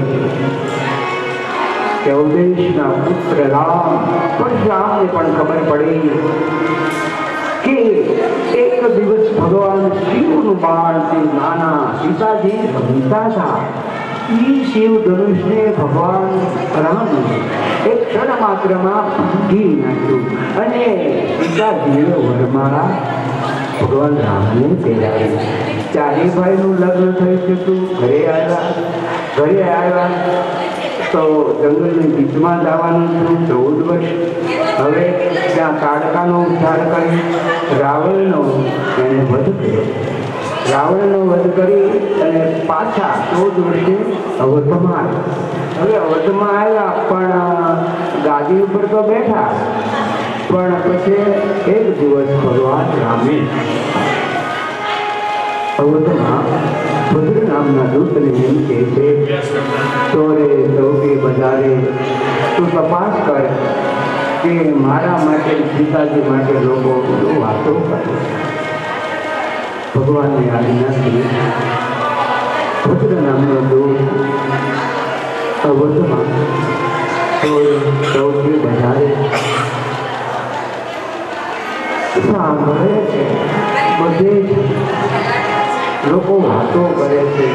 કે ઉદેશના પુત્ર રામ પરશુરામને પણ ખબર પડી કે એક દિવસ ભગવાન શિવનું બાણ તે નાના સીતાજી ભણતા હતા. એ શિવ ધનુષને ભગવાન રામ એક ક્ષણ માત્રમાં ભાંગી નાખ્યું અને સીતાજીએ વરમાળા ભગવાન રામને પહેરાવી. ચારે ભાઈનું લગ્ન થઈ ચૂક્યું. ઘરે આવ્યા તો જંગલની બીચમાં જવાનું હતું. 14 વર્ષ. હવે ત્યાં તાડકાનો ઉદ્ધાર કરી રાવણનો એને વધ કર્યો. રાવણનો વધ કરી અને પાછા 14 વર્ષે અવધમાં આવ્યા. હવે અવધમાં આવ્યા પણ ગાદી ઉપર તો બેઠા, પણ પછી એક દિવસ ભગવાન રામે અવધમાં ભદ્ર નામના દૂતને એમ કહે છે, ચોરે ચૌકે બજારે તું તપાસ કર કે મારા માટે સીતાજી માટે લોકો શું વાતો કરે. ભગવાનની આજ્ઞાથી ભદ્ર નામનો દૂત અવધમાં ચોરે ચૌકે બજારે સાંભળે છે. બધે જ લોકો વાતો કરે છે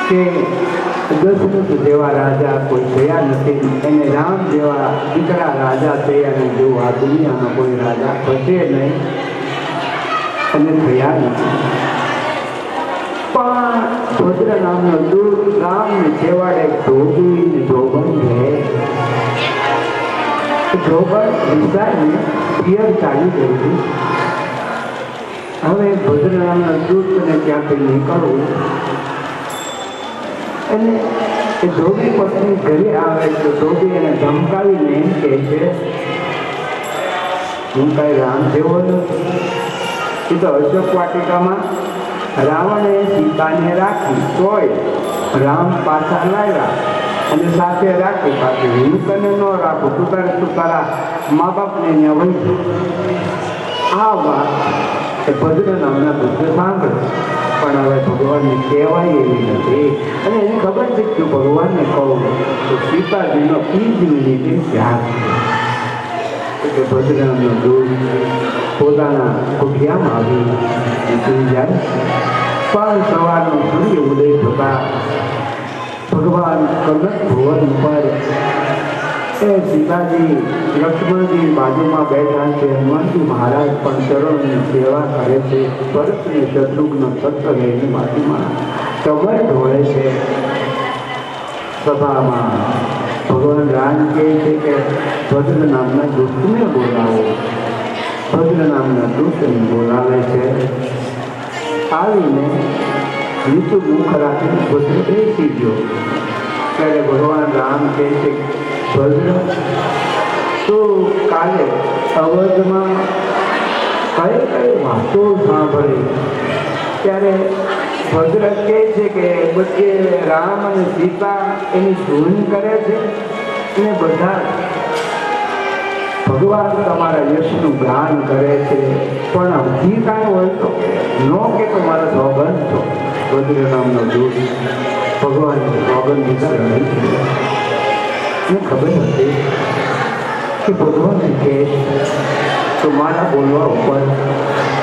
કે દશરથ જેવા રાજા કોઈ થયા નથી, એને રામ જેવા દીકરા રાજા થયા અને જેવું આ દુનિયામાં કોઈ રાજા થશે નહીં અને થયા નથી. પણ ભદ્ર નામનો દૂત રામને છેવાડે ધોબી ને ધોબન રહે. ધોબન વિસ્તારને પિયર ચાલી ગઈ હતી. હવે ભદ્ર નામના દૂતને ત્યાંથી નીકળવું અને એ ધોબી પત્ની ઘરે આવે તો ધોબી એને ધમકાવીને એમ કહે છે, હું કાંઈ રામ જેવો નથી. એ તો અશોક વાટિકામાં રાવણે સીતાને રાખી તોય રામ પાછા લાવ્યા અને સાથે રાખી પાછી હું તને ન રાખું, તું તારા મા બાપને ત્યાં વહી. આ વાત એ ભદ્ર નામના દૂતે સાંભળે, પણ હવે ભગવાનને કહેવાય એવી નથી. અને એને ખબર છે કે ભગવાનને કહું તો સીતાજીનો એ જ મિનિટે ત્યાગ એટલે ભદ્ર નામનો દૂત પોતાના કુઠિયામાં આવી સુઈ જાય. પણ સવારનો સૂર્ય ઉદય થતા ભગવાન કનક ભુવન ઉપર એ સીતાજી લક્ષ્મણજી બાજુમાં બેઠા છે. હનુમાનજી મહારાજ પણ ચરણની સેવા કરે છે. ભરતને શત્રુઘ્ન સત્તરેની બાજુમાં કમર ઢોળે છે. સભામાં ભગવાન રામ કહે છે કે ભદ્ર નામના દૂતને બોલાવો. ભદ્ર નામના દૂતને બોલાવે છે. આવીને નીચું મુખ રાખીને ભદ્ર બેસી ગયો. ત્યારે ભગવાન રામ કહે છે, ભદ્ર તું કાલે અવધમાં કઈ કઈ વાતો સાંભળી? ત્યારે ભદ્ર કહે છે કે બધે રામ અને સીતા એની ધૂન કરે છે અને બધા ભગવાન તમારા યશનું ગાન કરે છે, પણ હજી કાંઈ હોય તો ન કે તમારા સોગંદ છો. ભદ્ર નામનો દૂત ભગવાનની સોગંદ દીધા રહી છે. મને ખબર હતી કે ભગવાનને કહે તો મારા બોલવા ઉપર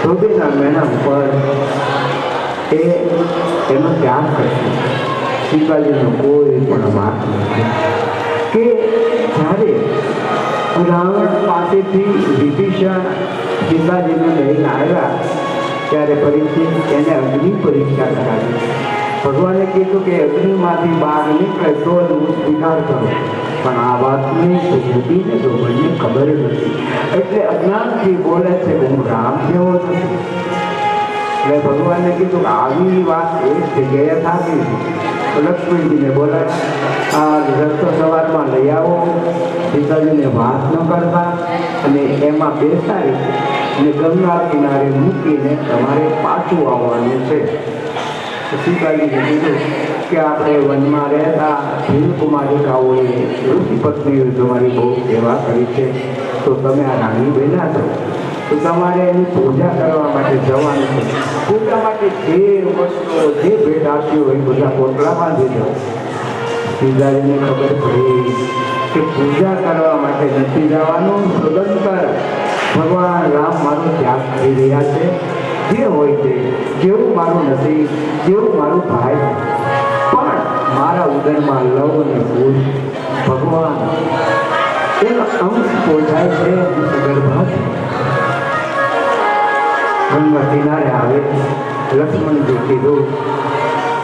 ધોબીના મહિના ઉપર એનો ત્યાગ કરશે. સીતાજીનો કોઈ પણ વાત નથી કે જ્યારે રાવણ પાસેથી વિભીષણ સીતાજીને લઈને આવ્યા ત્યારે ફરીથી એને અગ્નિ પરીક્ષા કરાવી. ભગવાને કીધું કે અગ્નિમાંથી બહાર નીકળે તો હું સ્વીકાર કરું, પણ આ વાતની બુદ્ધિને ધોબણને ખબર નથી એટલે અજ્ઞાનથી બોલે છે કે હું રામ જેવો નથી. એટલે ભગવાને કીધું કે આવી વાત એક જગ્યાએ થાકી તો લક્ષ્મણજીને બોલાય આ રસ્તો સવારમાં લઈ આવો. સીતાજીને વાત ન કરતા અને એમાં બેસાડી અને ગંગા કિનારે મૂકીને તમારે પાછું આવવાનું છે. સીતાજીને કીધું કે આપણે વનમાં રહેતા ભીલકુમારિકાઓએ ઋષિ પત્નીઓ તમારી બહુ સેવા કરી છે, તો તમે આ રાણી બન્યા છો તો તમારે એની પૂજા કરવા માટે જવાનું છે. પૂજા માટે જે વસ્તુઓ જે ભેટ આપી હોય બધા પોટલામાં દીધો. સીતાજીને ખબર પડી કે પૂજા કરવા માટે નથી જવાનું, સદંતર ભગવાન રામ મારો ત્યાગ કરી રહ્યા છે. જે હોય તે, જેવું મારું નથી, જેવું મારું ભાઈ, પણ મારા ઉદરમાં લવ અને કુશ ભગવાન એનો અંશ પોજાય છે. ગર્ભાથી ગંગા કિનારે આવે. લક્ષ્મણજી કીધું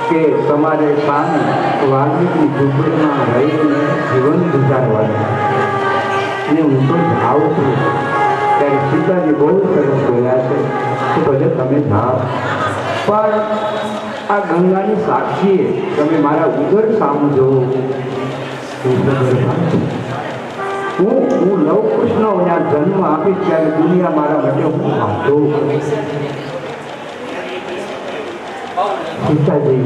કે તમારે પાણી વાલ્મીકની ઝૂંપડીમાં રહીને જીવન ગુજારવાનું, અને હું તો જાઉં છું. ત્યારે સીતાજી બહુ સરસ બોલ્યા છે કે ભલે તમે જાઓ, પણ આ ગંગાની સાક્ષીએ તમે મારા ઉદર સામું જોવો. હું લવ કૃષ્ણ ત્યાં જન્મ આપીશ ત્યારે દુનિયા મારા માટે હું વાંધો કરીશ. સીતાજી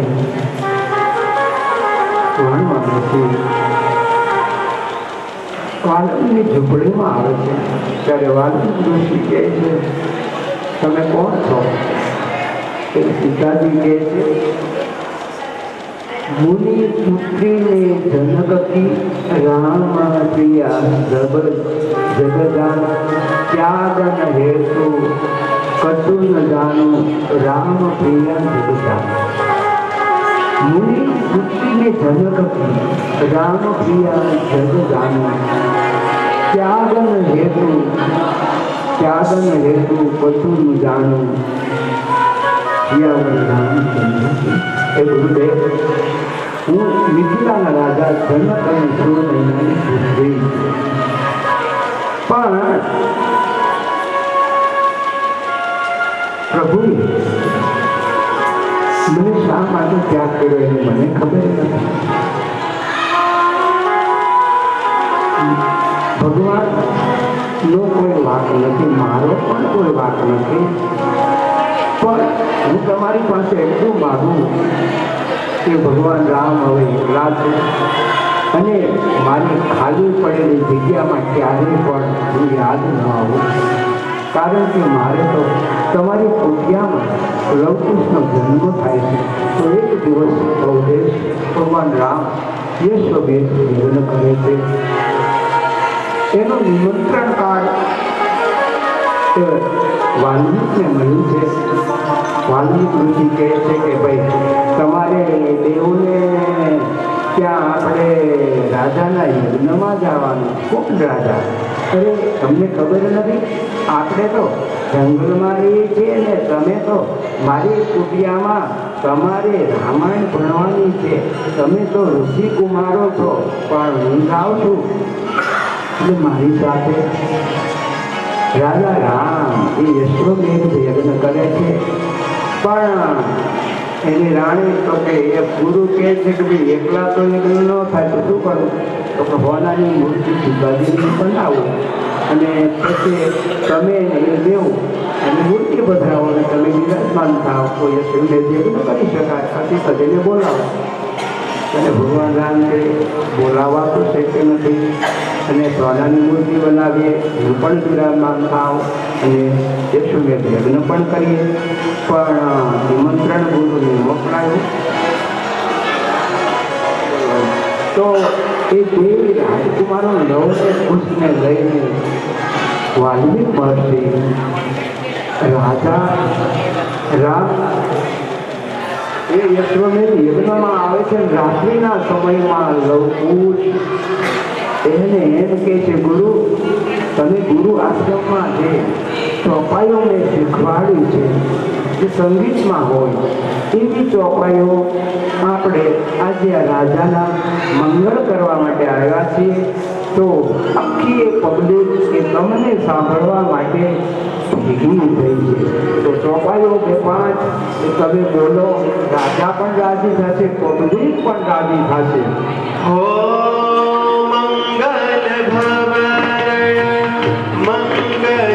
વાણવા નથી. વાલ્મીકની ઝૂંપડીમાં આવે છે ત્યારે વાલ્મીક ઋષિ કહે છે તમે કોણ છો? એ સીતાજી કહે છે મુનિ પુત્રીને જનકતી રામ પ્રિયા જગદાન ત્યાગન હેતુ કટુ ન જાનો રામ પ્રિયા જગદાન. મુનિ પુત્રીને જનકતી રામ પ્રિયા જગદાન ત્યાગન હેતુ કટુ ન જાનો એ ગુરુદેવ, હું મિથિલાના રાજા જનક અને સુરનયનાની પુત્રી, પણ પ્રભુએ મને શા માટે ત્યાગ કર્યો એની મને ખબર નથી. ભગવાનનો કોઈ વાક નથી, મારો પણ કોઈ વાક નથી, પણ હું તમારી પાસે એટલું માગું કે ભગવાન રામ હવે એકલા છે અને મારી ખાલી પડેલી જગ્યામાં ક્યારેય પણ હું યાદ ન આવું. કારણ કે મારે તો તમારી કુટિયામાં લવકુશનો જન્મ થાય છે. તો એક દિવસ અવધેશ ભગવાન રામ યશોબેન લગ્ન કરે છે. એનો નિમંત્રણ કાર્ડ વાલ્મીકને મળ્યું છે. વાલ્મીક ઋષિ કહે છે કે ભાઈ તમારે દેવને ત્યાં આપણે રાજાના યજ્ઞમાં જવાનું. કોણ રાજા? અરે તમને ખબર નથી, આપણે તો જંગલમાં રહીએ છીએ ને તમે તો મારી કુટિયામાં તમારે રામાયણ ભણવાની છે. તમે તો ઋષિ કુમારો છો, પણ હું જાઉં છું એટલે મારી સાથે રાજા રામ એ યશોમેઘ યજ્ઞ કરે છે. પણ એની રાણી તો કે એ ગુરુ કહે છે કે ભાઈ એકલા તો યજ્ઞ ન થાય તો શું કરું? તો કે હોનાની મૂર્તિ સીતાજીની બનાવો અને પછી તમે એ દેવું અને મૂર્તિ પધરાવો અને તમે વિરાજમાન થાવ તો યશોમેઘ યજ્ઞ કરી શકાય. આથી સજીને બોલાવો. અને ભગવાન રામને બોલાવવા તો શક્ય નથી અને સોનાની મૂર્તિ બનાવીએ, હું પણ વિરાજમાન થાવ અને યશોમેઘ યજ્ઞ પણ કરીએ. પણ નિમંત્રણ ગુરુને મોકલાયું તો એ દેવી રાજકુમારો નવને કુશને લઈને વાલ્મીક મહર્ષિ રાજા રામ એ યશોમેઘ યજ્ઞમાં આવે છે. રાત્રિના સમયમાં લવકુશ એને એમ કહે છે ગુરુ તમે ગુરુ આશ્રમમાં જે ચોપાઈઓ મેં શીખવાડ્યું છે જે સંગીતમાં હોય એવી ચોપાઈઓ આપણે આજે આ રાજાના મંગળ કરવા માટે આવ્યા છીએ. તો આખી એ પબ્લિક એ તમને સાંભળવા માટે ભેગી થઈ છે. તો ચોપાઈઓ 2-5 તમે બોલો, રાજા પણ રાજી થશે, પબ્લિક પણ રાજી થશે. હો મંગલ ભવન મંગલ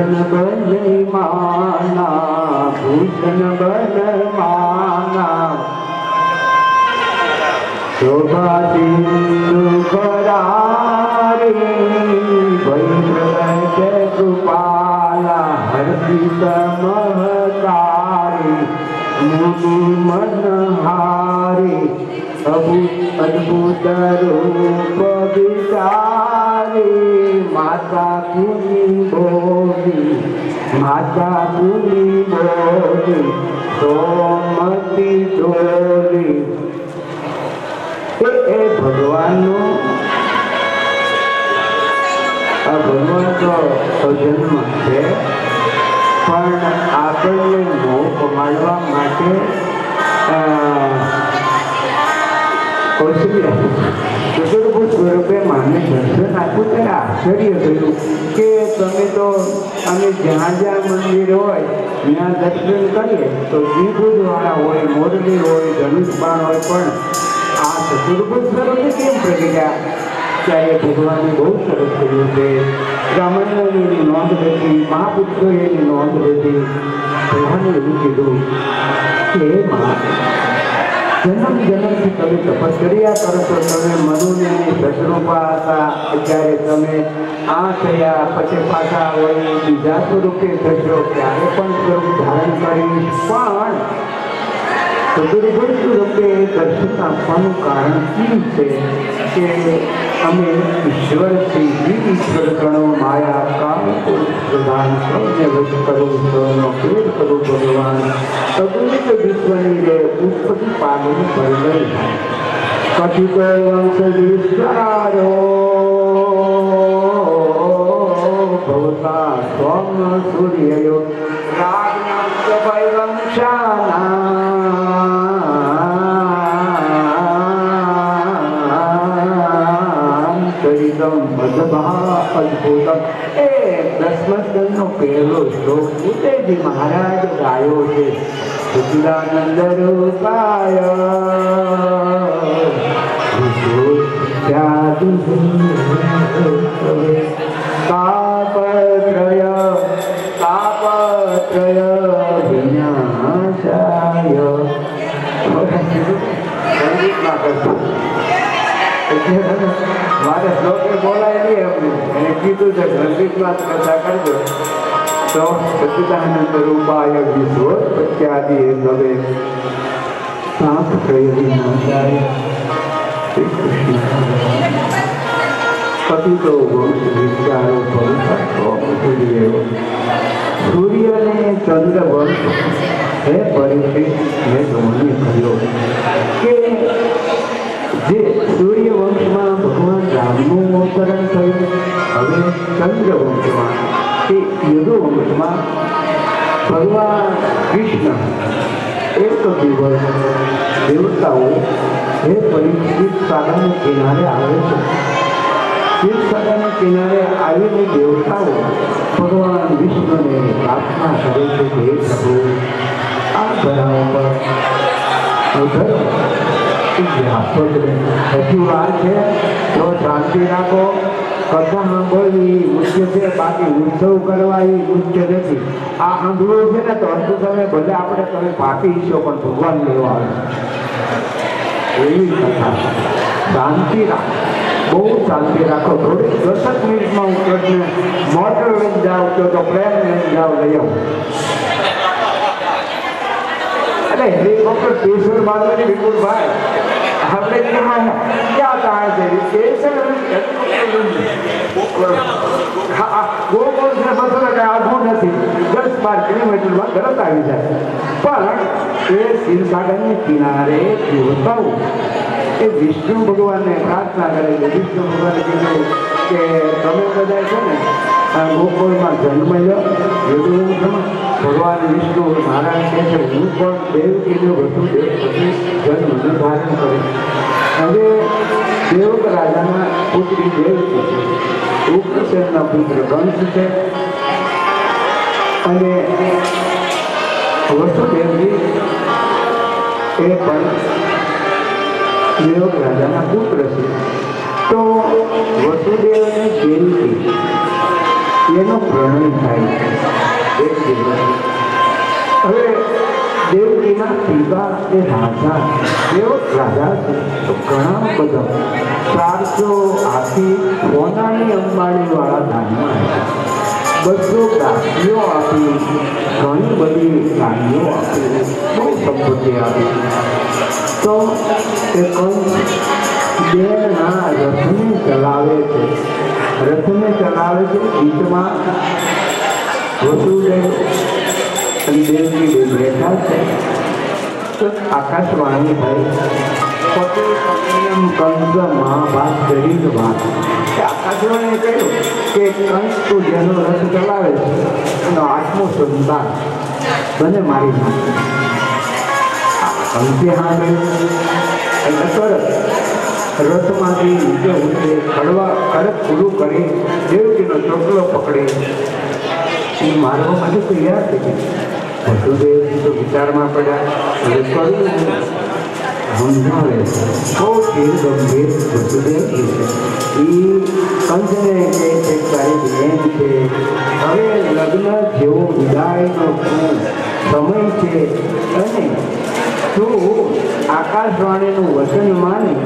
ભૂષણ બન માના ભૂષણ બન માના શોભા સિંધુ કરારી વૈદ્ય કૃપાલા હર્ષિત મહતારી મુનિ મનહારી અદ્ભુત રૂપ વિચારી માતા પુની બોલી સોમતી ડોલી એ ભગવાનનું આ ભગવાન તો જન્મ છે પણ આપણને મોહ કમાડવા માટે કૌશલ્ય ચતુર્ભુજ સ્વરૂપે માને દર્શન આપ્યું ત્યારે આશ્ચર્ય થયું કે તમે તો અમે જ્યાં જ્યાં મંદિર હોય ત્યાં દર્શન કરીએ તો દ્વિભુજવાળા હોય મોરલી હોય ધનુષબાણ હોય પણ આ ચતુર્ભુજ સ્વરૂપે કેમ પ્રગટ્યા ત્યારે ભગવાને બહુ સરસ કર્યું છે બ્રાહ્મણોએ એની નોંધ લીધી મહાપુરુષોએ એની નોંધ લીધી ભગવાને એવું કીધું કે જન્મથી તમે તપશ્ચર્યા કરો છો તમે મનુને શત્રુપા હતા જ્યારે તમે આ થયા પછી પાછા વળી બીજા સ્વરૂપે થશો ત્યારે પણ સ્વરૂપ ધારણ કરીશ પણ ચતુર્ભુજ સ્વરૂપે દર્શન આપવાનું કારણ શું છે કે અમે ઈશ્વરથી ઈશ્વર ગણો માયા કામ પ્રધાન સૌને વશ કરું સૌનો પેટ કરું ભગવાન અગણિત વિશ્વની રે ઉત્પત્તિ પામી પરગઈ કથિત વંશ વિસ્તારો ભવતા સોમ સૂર્યો રાજ્ઞ અદભુત એ દસમસ્કંદનો પહેલો શ્લોક ઉદયજી મહારાજ ગાયો છે સચિદાનંદ રૂપાય તાપત્રય વિનાશાય સંગીતમાં કરશું મારે શ્લોકે બોલાય નહીં એમનું એને કીધું છે સંગીતમાં કથા કરજો તો સચિદાનંદ રૂપાય વિશ્વોત્પત્યાદિ નવે સાપ પ્રયોગી નોંધાય શ્રી કૃષ્ણ કપિતો વંશ વિચારો સૂર્ય અને ચંદ્ર વંશ હે પરીક્ષિત મેં તમને કહ્યું કે જે સૂર્ય વંશમાં ભગવાન રામનું અવતરણ થયું હવે ચંદ્ર વંશમાં કે યદુ વંશમાં ભગવાન કૃષ્ણ એક દિવસ દેવતાઓ હે પરીક્ષિત સાગરના કિનારે આવે છે સાગરના કિનારે આવીને દેવતાઓ ભગવાન વિષ્ણુને પ્રાર્થના કરે છે કે હે પ્રભુ આ ધરા ઉપર હજુ વાર છે તો શાંતિ રાખો કથા સાંભળવી મુખ્ય છે બાકી ઉત્સવ કરવા એ મુખ્ય નથી આ સાંભળવું છે ને તો અંત સમય ભલે આપણે તમે પાપી ઈચ્છો પણ ભગવાન લેવા આવે એવી કથા શાંતિ રાખો બહુ શાંતિ રાખો થોડીક 10 મિનિટમાં હું તમને મોટર લઈને જાઉં તો પ્રેમ લઈને જાઓ લઈ આવું એટલે હેલિકોપ્ટર કેશોર બાજુની વિપુલભાઈ આપણે ક્યાં તાણ છે કેશર ગોકુળ છે મતલબ કે આઘું નથી 10-12 કિલોમીટરમાં તરત આવી જાય પણ એ ક્ષીરસાગરની કિનારે દેવતાઓ એ વિષ્ણુ ભગવાનને પ્રાર્થના કરે છે વિષ્ણુ ભગવાને કીધું કે તમે બધા છે ને ગોકુળમાં જન્મ લો યદુવંશમાં ભગવાન વિષ્ણુ મહારાજ કહે છે હું પણ દેવકીનો વસુદેવ પછી જન્મ ધારણ કરે હવે દેવક રાજાના પુત્રી દેવકી છે ઉગ્રસેનના પુત્ર કંસ છે અને વસુદેવજી એ પણ દેવક રાજાના પુત્ર છે તો વસુદેવ અને દેવકી એનો પ્રણય થાય એક દિવસ. હવે દેવકીના પિતા એ રાજા, એવો રાજા છે તો ઘણા બધા 400 આખી સોનાની અંબાણીવાળા ધાનમાં આવ્યા, 200 ગાડીઓ આપી, ઘણી બધી ગાડીઓ આપી, બહુ સંપત્તિ આપી. તો એ કંસ બેના રથને ચલાવે છે, ગીતમાં વસુદેવ અને દેવકી બે બેઠા છે. તો આકાશવાણી થઈ પતિ પત્નીમ કંસ મહાભાત કરી વાત. આકાશવાણીએ કહ્યું કે કંસ તું જેનો રથ ચલાવે છે એનો 8મો સંતાન બને મારી નાખે. કંસે હા એટલે તરત રથમાંથી નીચે ઉતરે, કડક પૂરું કરી દેવજીનો ચોટલો પકડી મારવા માટે તૈયાર થઈ ગયા. વસુદેવજી તો વિચારમાં પડ્યા, હવે કરું સમજાવે બહુ ધીર ગંભીર વસુદેવજી છે. એ કંસને કહે છે તારી બેન છે, હવે લગ્ન જેવો વિદાયનો સમય છે અને તું આકાશવાણીનું વચન માની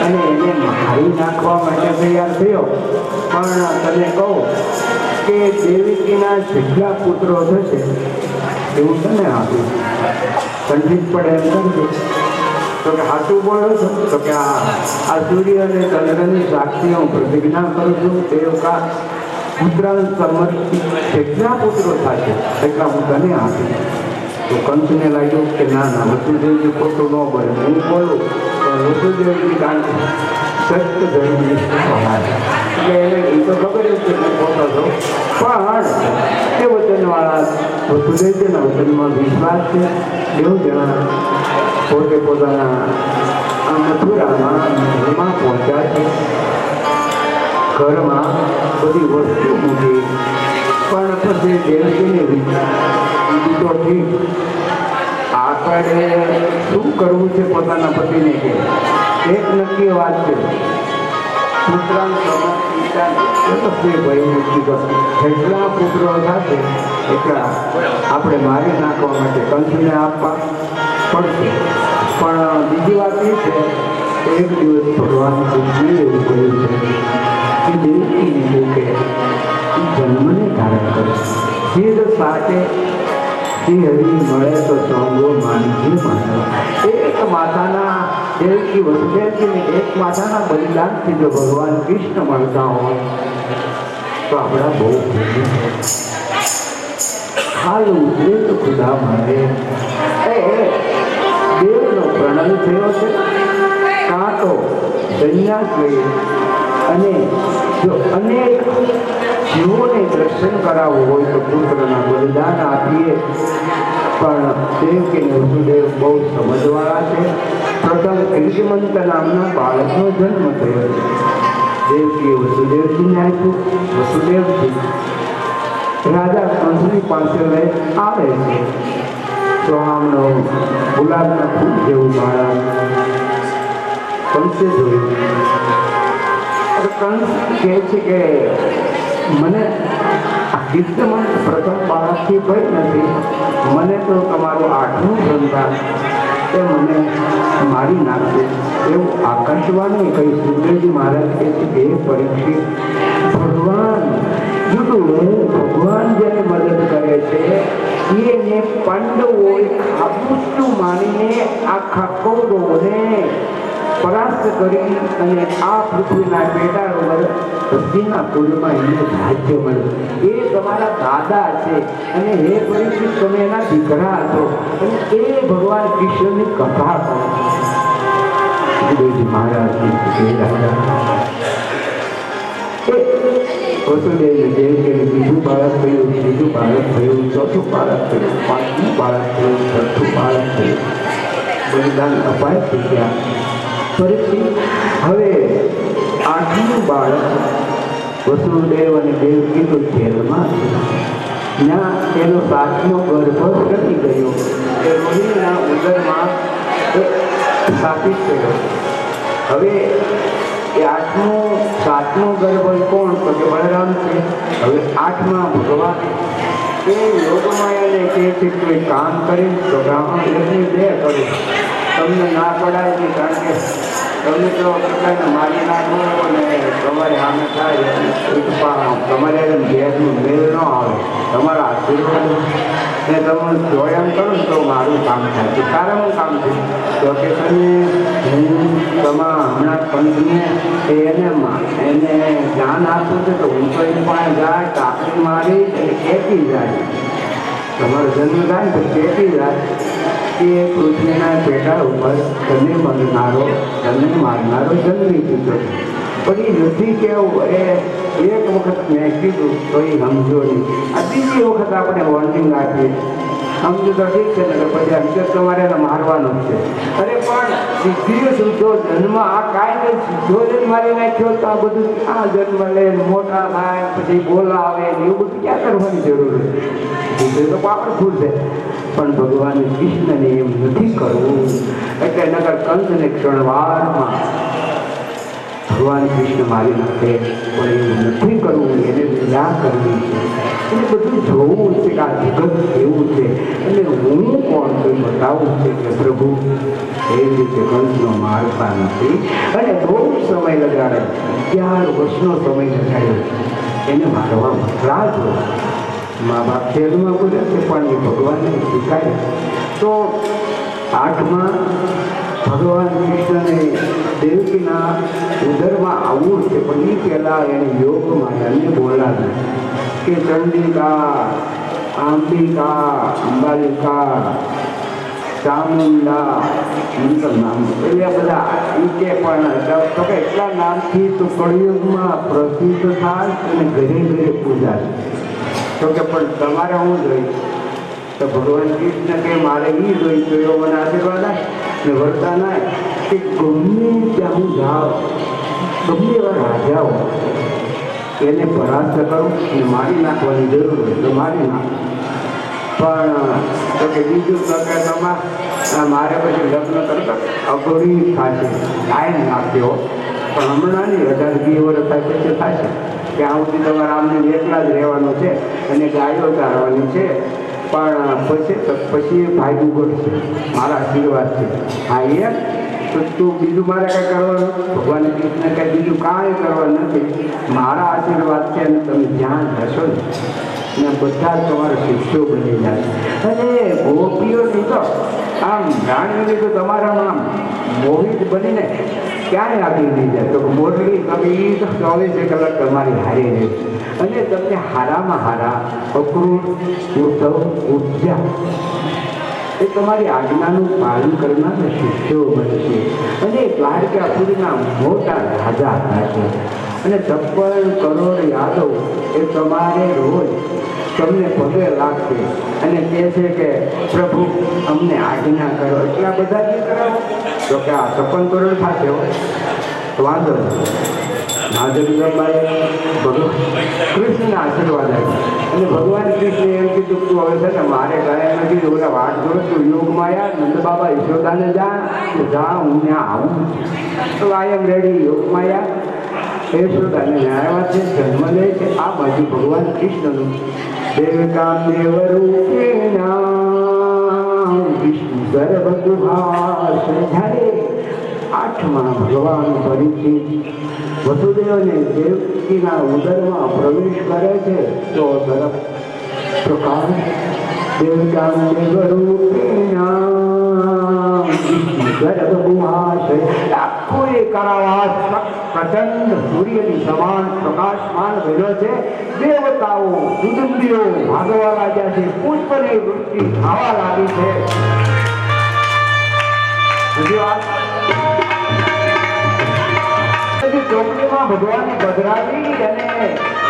અને એને મારી નાખવા માટે તૈયાર થયો. પણ તને કહું કે દેવકીના જેટલા પુત્રો થશે એવું તને આપ્યું, કંઠી પડે એમ કરજો. તો કે હાથું બોલો છો? તો કે આ સૂર્ય અને ચંદ્રની સાક્ષી હું પ્રતિજ્ઞા કરું છું, દેવકા પુત્રાંત સમર્પિત જેટલા પુત્રો થશે એટલા હું તને આપીશ. તો કંસને લાગ્યું કે ના વસુદેવજી ખોટું ન બને, હું બોલું પણ વસુદેવજી કારણ સત્ય ધર્મની એટલે એને એ તો ખબર જ છે કે ખોટો છો, પણ એ વચનવાળા વસુદેવજીના વચનમાં વિશ્વાસ છે. બેઉ જણા પોતે પોતાના મથુરામાં ઘરમાં પહોંચ્યા છે. ઘરમાં બધી વસ્તુ મૂકી, પણ પછી દેવજીને તો ઠીક આપણે શું કરવું છે પોતાના પતિને કે એક નક્કી વાત છે, જેટલા પુત્રો થશે એટલા આપણે મારી નાખવા માટે કંસને આપવા પડશે. પણ બીજી વાત એ છે કે એક દિવસ ભગવાન કૃષ્ણે એવું કહ્યું છે કે દેવકીને કે જન્મને ધારણ કરે સિદ્ધ સાથે હરી મળે તો સંગો માનજી માનવા. એક માતાના દેવકી વસુદેવજીને એક માતાના બલિદાનથી જો ભગવાન કૃષ્ણ મળતા હોય તો આપણા બહુ ખાલું તો ખુદા મળે. દેવનો પ્રણય થયો છે, કાં તો સંન્યાસ લઈએ અને જો અનેક જીવોને દર્શન કરાવવું હોય તો પુત્રના બલિદાન આપીએ. પણ દેવકીને વસુદેવ બહુ સમજવાળા છે. પ્રથમ કૃષ્ણમંત નામના બાળકનો જન્મ થયો છે. દેવકીએ વસુદેવજીને આપ્યું. વસુદેવજી રાજા કંસની પાસે લઈ આવે છે. સોહામનો ગુલાબના ફૂલ જેવું બાળક કંસે જોયું. કંસ કહે છે કે મને આ કીર્તમંત પ્રથમ બાળકથી ભય નથી, મને તો તમારું 8મું સંતાન એ મને મારી નાખશે એવું આકાશવાણી કહી. સુખદેવજી મહારાજ કહે છે કે એ પરીક્ષિત ભગવાન જુદું ભગવાન જેને મદદ કરે છે એને પાંડવોએ ખાબુચું માનીને આખા કૌરવોને પરાસ્ત કરી અને આ પૃથ્વીના પેટા ઉપર બુદ્ધિના કુળમાં એને રાજ્ય મળ્યું. એ તમારા દાદા છે અને હે પરીક્ષિત તમે એના દીકરા હતો અને એ ભગવાન કૃષ્ણની કથા કરો. સુખદેવજી મહારાજની રાજા વસુદેવ દેવકીને બીજું બાળક થયું, ત્રીજું બાળક થયું, ચોથું બાળક થયું, 5મું બાળક થયું, 6થું બાળક થયું. બલિદાન અપાય થઈ ગયા. ફરીથી હવે 8મું બાળક વસુદેવ અને દેવકી તો જેલમાં છે. ત્યાં એનો 7મો ગર્ભ ઘટી ગયો. એ રોહિણીના ઉદરમાં સ્થાપિત થયો. હવે એ 7મું ગર્ભ કોણ? તો કે બળરામ છે. હવે 8મા ભગવાન એ યોગમાયાને કહે છે કે કોઈ કામ કરી તો બ્રાહ્મણ યજ્ઞ દે કરે. તમને ના પડાય નહીં, કારણ કે તમે તો પોતાને મારી નાખો અને તમારે સામે થાય તમારે ભેદનું મેળ ન આવે. તમારા આશીર્વાદ ને તમે જોયમ કરો ને તો મારું કામ થાય. તો સારાનું કામ છે. તો કે તમે હું હમણાં પંથને એને જ્ઞાન આપું છું તો હું તો એની પાસે જાય કાપડી મારી ખેંચી જાય. તમારો જન્મ થાય તો ખેંચી જાય કે પૃથ્વીના પેટા ઉપર તને મારનારો જન્મી ચૂક્યો. પણ એ નથી કેવું. એક વખત મેં કીધું તો એ સમજો નહીં. આ બીજી વખત આપણે વોર્નિંગ આપીએ સમજો તો ઠીક છે ને, પછી અંતે તમારે એને મારવાનું જ છે. અરે પણ સિદ્ધિઓ સીધો જન્મ આ કાંઈ નહીં, સીધો જ મારી નાખ્યો તો આ બધું આ જન્મ લે મોટા થાય પછી બોલાવે એવું બધું ક્યાં કરવાની જરૂર છે? તો પાપડ ફૂલ છે. પણ ભગવાન કૃષ્ણને એમ નથી કરવું. એટલે નગર કંસને ક્ષણવારમાં ભગવાન કૃષ્ણ મારી નાખે, પણ એવું નથી કરવું. એને લીલા કરવી છે, એને બધું જોવું છે કે આ જગત કેવું છે. એટલે હું કોણ કોઈ બતાવું છે કે પ્રભુ એ રીતે કંસનો મારતા નથી. અને બહુ સમય લગાડે, 11 વર્ષનો સમય લગાડ્યો એને મારવા રાજો. મા બાપ શેરમાં બોલે છે પણ એ ભગવાનને શીખાય. તો 8મા ભગવાન કૃષ્ણને દેવકીના ઉદરમાં આવવું છે, પણ એ પહેલાં એને યોગ માયાને બોલાવે કે ચંડિકા, અંબિકા, અંબાલિકા, ચામુંડા, નામ એટલે બધા એ કે પણ તો કે એટલા નામથી તો કળિયુગમાં પ્રસિદ્ધ થાય અને ઘરે ઘરે પૂજા. તો કે પણ તમારે હું જોઈ તો ભગવાન કૃષ્ણ કે મારે એ જોઈ તો એવો મને આશીર્વાદ આવે ને વરદાન આવે કે ગમે ત્યાં હું જાઉં, ગમે એવા રાજાઓ એને પરાસ્ત કરું અને મારી નાખવાની જરૂર હોય તો મારી નાખ. પણ તો કે બીજું તો કે મારે પછી લગ્ન કરતા અઘરી થશે, ટાઈમ નાખ્યો. પણ હમણાં નહીં, 18-20 વર્ષ થાય પછી થશે. ત્યાં સુધી તમારે આમને એકલા જ રહેવાનું છે અને ગાયો ચારવાની છે. પણ પછી ભાગ્યું ઘટશે. મારા આશીર્વાદ છે. હા એમ તો તું બીજું મારે કાંઈ કરવાનું, ભગવાન કૃષ્ણ કાંઈ બીજું કાંઈ કરવાનું નથી. મારા આશીર્વાદ છે અને તમે જ્યાં જશો ને બધા જ તમારા શિષ્યો બની જાય. અને ગોપીઓની તો આમ જાણવી તો તમારામાં આમ મોહિત બનીને ક્યાંય આગળ નહીં જાય. તો મોરલી તમે એ તો 24 કલાક તમારી હારી રહે અને તમને હારામાં હારા અક્રૂર ઉત્સવ ઉર્જા એ તમારી આજ્ઞાનું પાલન કરનાર શિષ્યો બનશે. અને દ્વારકાપુરીના મોટા રાજા થશે. અને 56 કરોડ યાદવ એ તમારે રોજ તમને પગે લાગશે અને કહે છે કે પ્રભુ અમને આજ્ઞા કરો. એટલા બધા જ કરાવો તો કે આ 56 કરોડ થશે વાંધો નહીં. મહાદેવભાઈ ભગવાન કૃષ્ણના આશીર્વાદ આવ્યા અને ભગવાન કૃષ્ણે એમ કીધું તું હવે છે ને મારે ગયા નથી, ઓલા વાટ જોડે તું યોગમાં આવ્યા નંદ બાબા યશોદાને જા હું ત્યાં આવું. તો આઈ એમ રેડી. યોગમાં આવ્યા યશોદાને આવ્યા છે, જન્મ લે છે. આ બાજુ ભગવાન કૃષ્ણનું દેવકામ દેવરૂપેણા વિષ્ણુ સર્વગુહાશ. જ્યારે 8મા ભગવાન ફરીથી વસુદેવને દેવકીના ઉદરમાં પ્રવેશ કરે છે તો તરફ પ્રકાશ દેવકામ દેવરૂપેણા વિષ્ણુ સર્વગુહાશ. આખો એ કારાવાસ પ્રચંડ સૂર્યની સમાન પ્રકાશમાન બન્યો છે. દેવતાઓ કુટુંબીઓ ભાગવા લાગ્યા છે. પુષ્પની વૃષ્ટિ થવા લાગી છે. બીજી વાત ચોકડીમાં ભગવાનને પધરાવી અને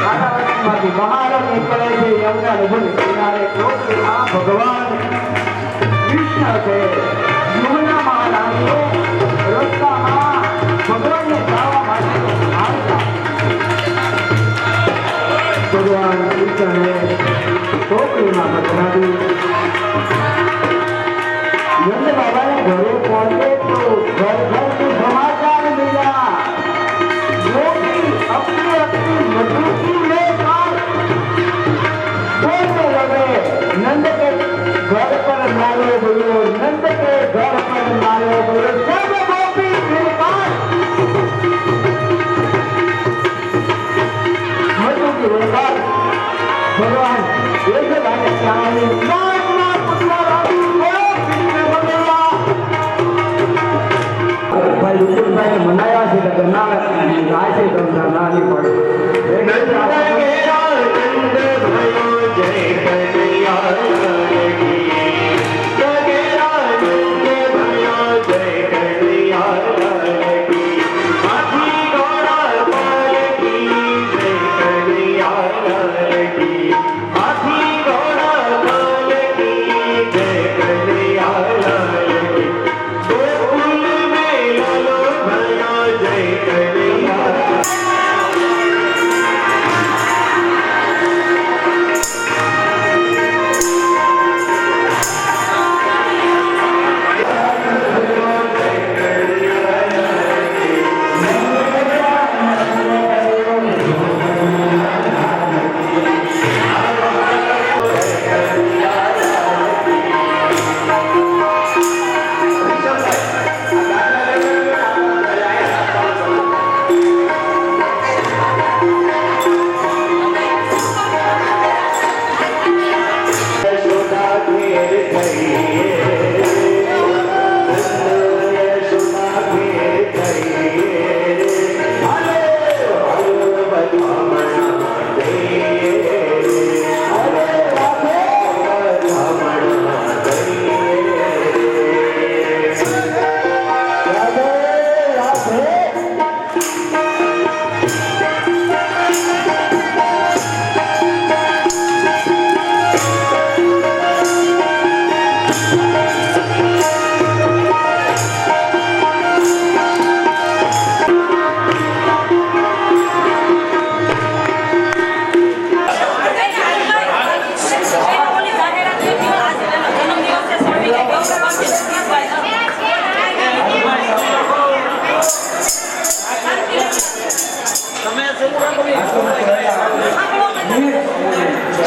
કાંટાવાસમાંથી બહાર નીકળે છે. યમુના નદીના કિનારે ચોકડીમાં ભગવાન કૃષ્ણ છે. યમુના મહારાણીઓ રસ્તામાં ભગવાનને ગાવા માટે આવતા. ભગવાન કૃષ્ણને ચોકડીમાં પધરાવી નંદ બાબાને ઘરે પહોંચે તો ઘર ઘરથી સમાચાર મળ્યા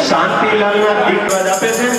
શાંતિલાલના દીકરા આપે છે.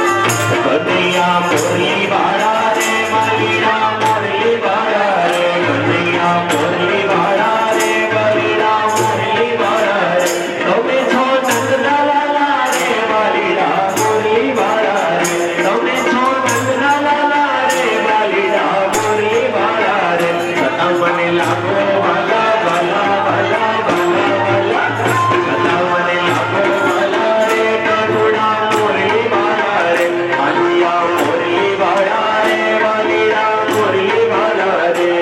કનૈયા મોરલી વાળા રે માલીરા મોરલી વાળા રે કનૈયા મોરલી વાળા રે માલીરા મોરલી વાળા રે તમે છો નંદલાલા રે માલીરા મોરલી વાળા રે તમે છો નંદલાલા રે માલીરા મોરલી વાળા રે સતા મને લાગો વાલા વાલા વાલા વાલા વાલા સતા મને લાગો વાલા રે કરુણા મોરલી વાળા રે માલિયા મોરલી વાળા રે માલિયા મોરલી વાળા રે.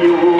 ગયું